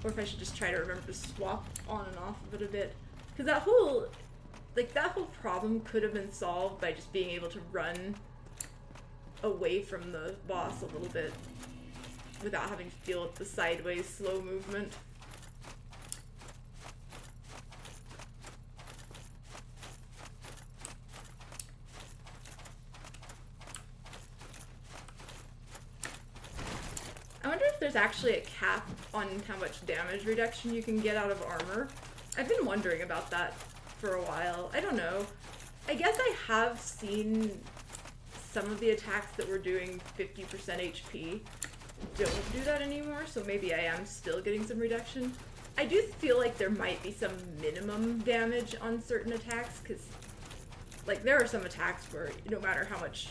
Or if I should just try to remember to swap on and off of it a bit. Because that whole problem could have been solved by just being able to run away from the boss a little bit without having to deal with the sideways slow movement. I wonder if there's actually a cap on how much damage reduction you can get out of armor. I've been wondering about that for a while. I don't know. I guess I have seen some of the attacks that were doing 50% HP don't do that anymore, so maybe I am still getting some reduction. I do feel like there might be some minimum damage on certain attacks, because, like, there are some attacks where no matter how much,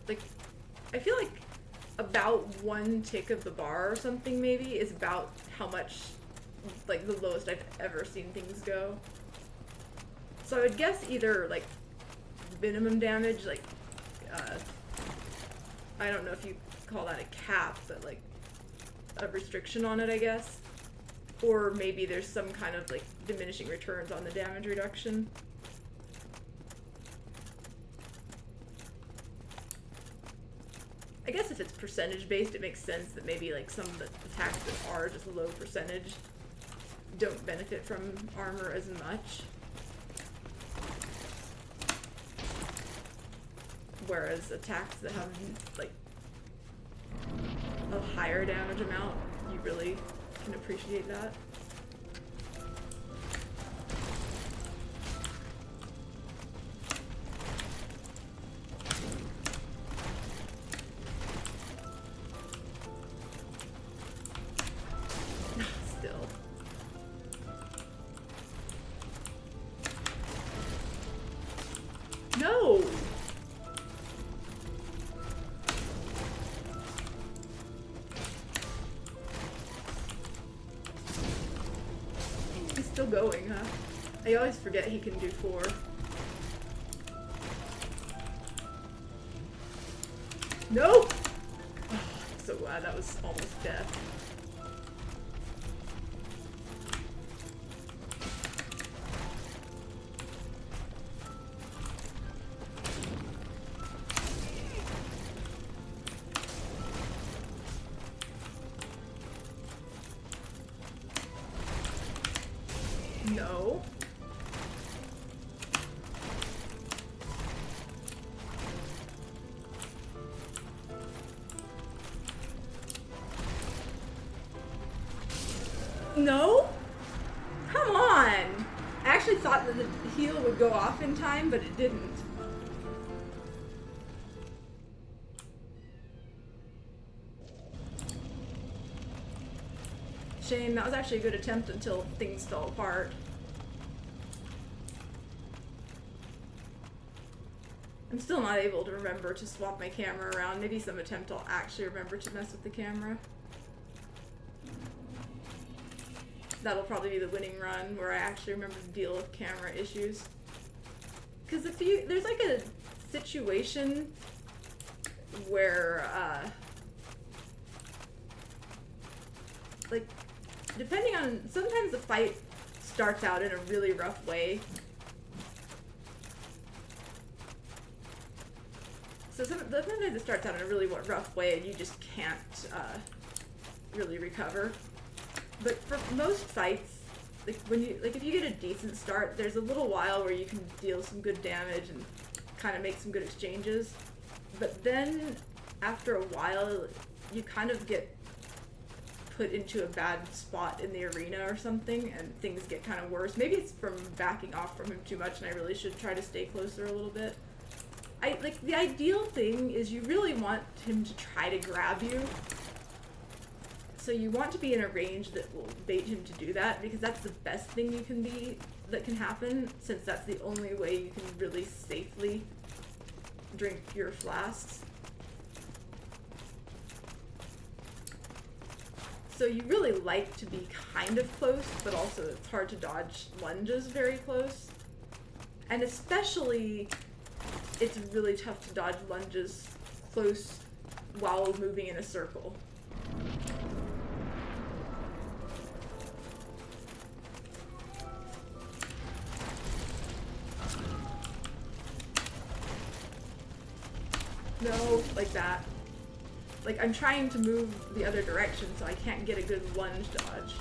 like, I feel like about 1 tick of the bar or something maybe is about how much, like, the lowest I've ever seen things go. So I would guess either, like, minimum damage, like, I don't know if you call that a cap, but like a restriction on it, I guess. Or maybe there's some kind of like diminishing returns on the damage reduction. I guess if it's percentage based, it makes sense that maybe like some of the attacks that are just low percentage don't benefit from armor as much. Whereas attacks that have like a higher damage amount, you really can appreciate that. Still. No! going, huh? I always forget he can do 4. No! Oh, I'm so glad that was almost death. No. No? Come on! I actually thought that the heal would go off in time, but it didn't. Shame, that was actually a good attempt until things fell apart. I'm still not able to remember to swap my camera around. Maybe some attempt I'll actually remember to mess with the camera. That'll probably be the winning run, where I actually remember to deal with camera issues. Because there's like a situation where, like, depending on, sometimes the fight starts out in a really rough way. So sometimes it starts out in a really rough way and you just can't really recover. But for most fights, like if you get a decent start, there's a little while where you can deal some good damage and kind of make some good exchanges. But then after a while, you kind of get put into a bad spot in the arena or something, and things get kind of worse. Maybe it's from backing off from him too much, and I really should try to stay closer a little bit. The ideal thing is you really want him to try to grab you. So you want to be in a range that will bait him to do that, because that's the best thing that can happen, since that's the only way you can really safely drink your flasks. So you really like to be kind of close, but also it's hard to dodge lunges very close. And especially, it's really tough to dodge lunges close while moving in a circle. No, like that. Like, I'm trying to move the other direction, so I can't get a good lunge dodge.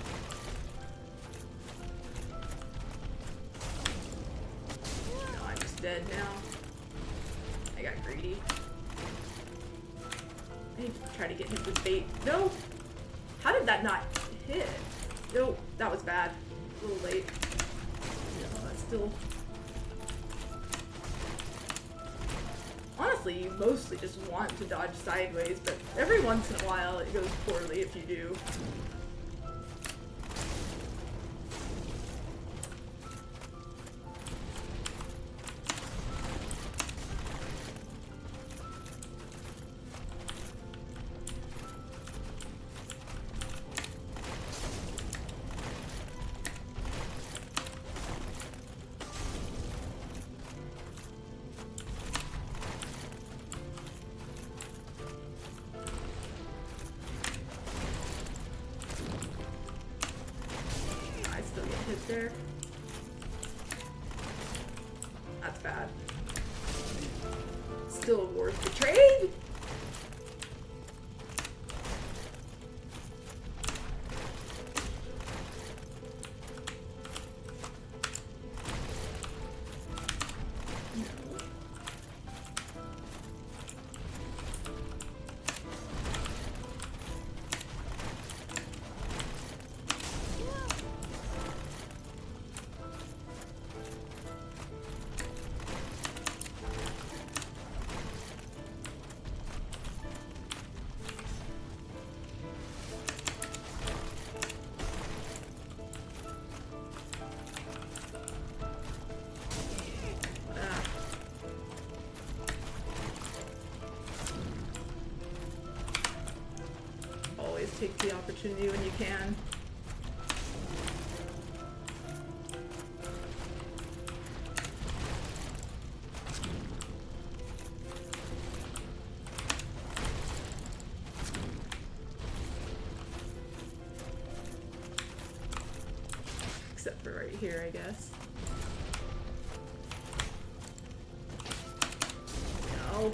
No, I'm just dead now. I got greedy. I need to try to get him with bait. No! How did that not hit? No, that was bad. A little late. No, that's still... Honestly, you mostly just want to dodge sideways, but every once in a while it goes poorly if you do. There. That's bad. Still a worth the trade? Take the opportunity when you can. it right here, I guess. No.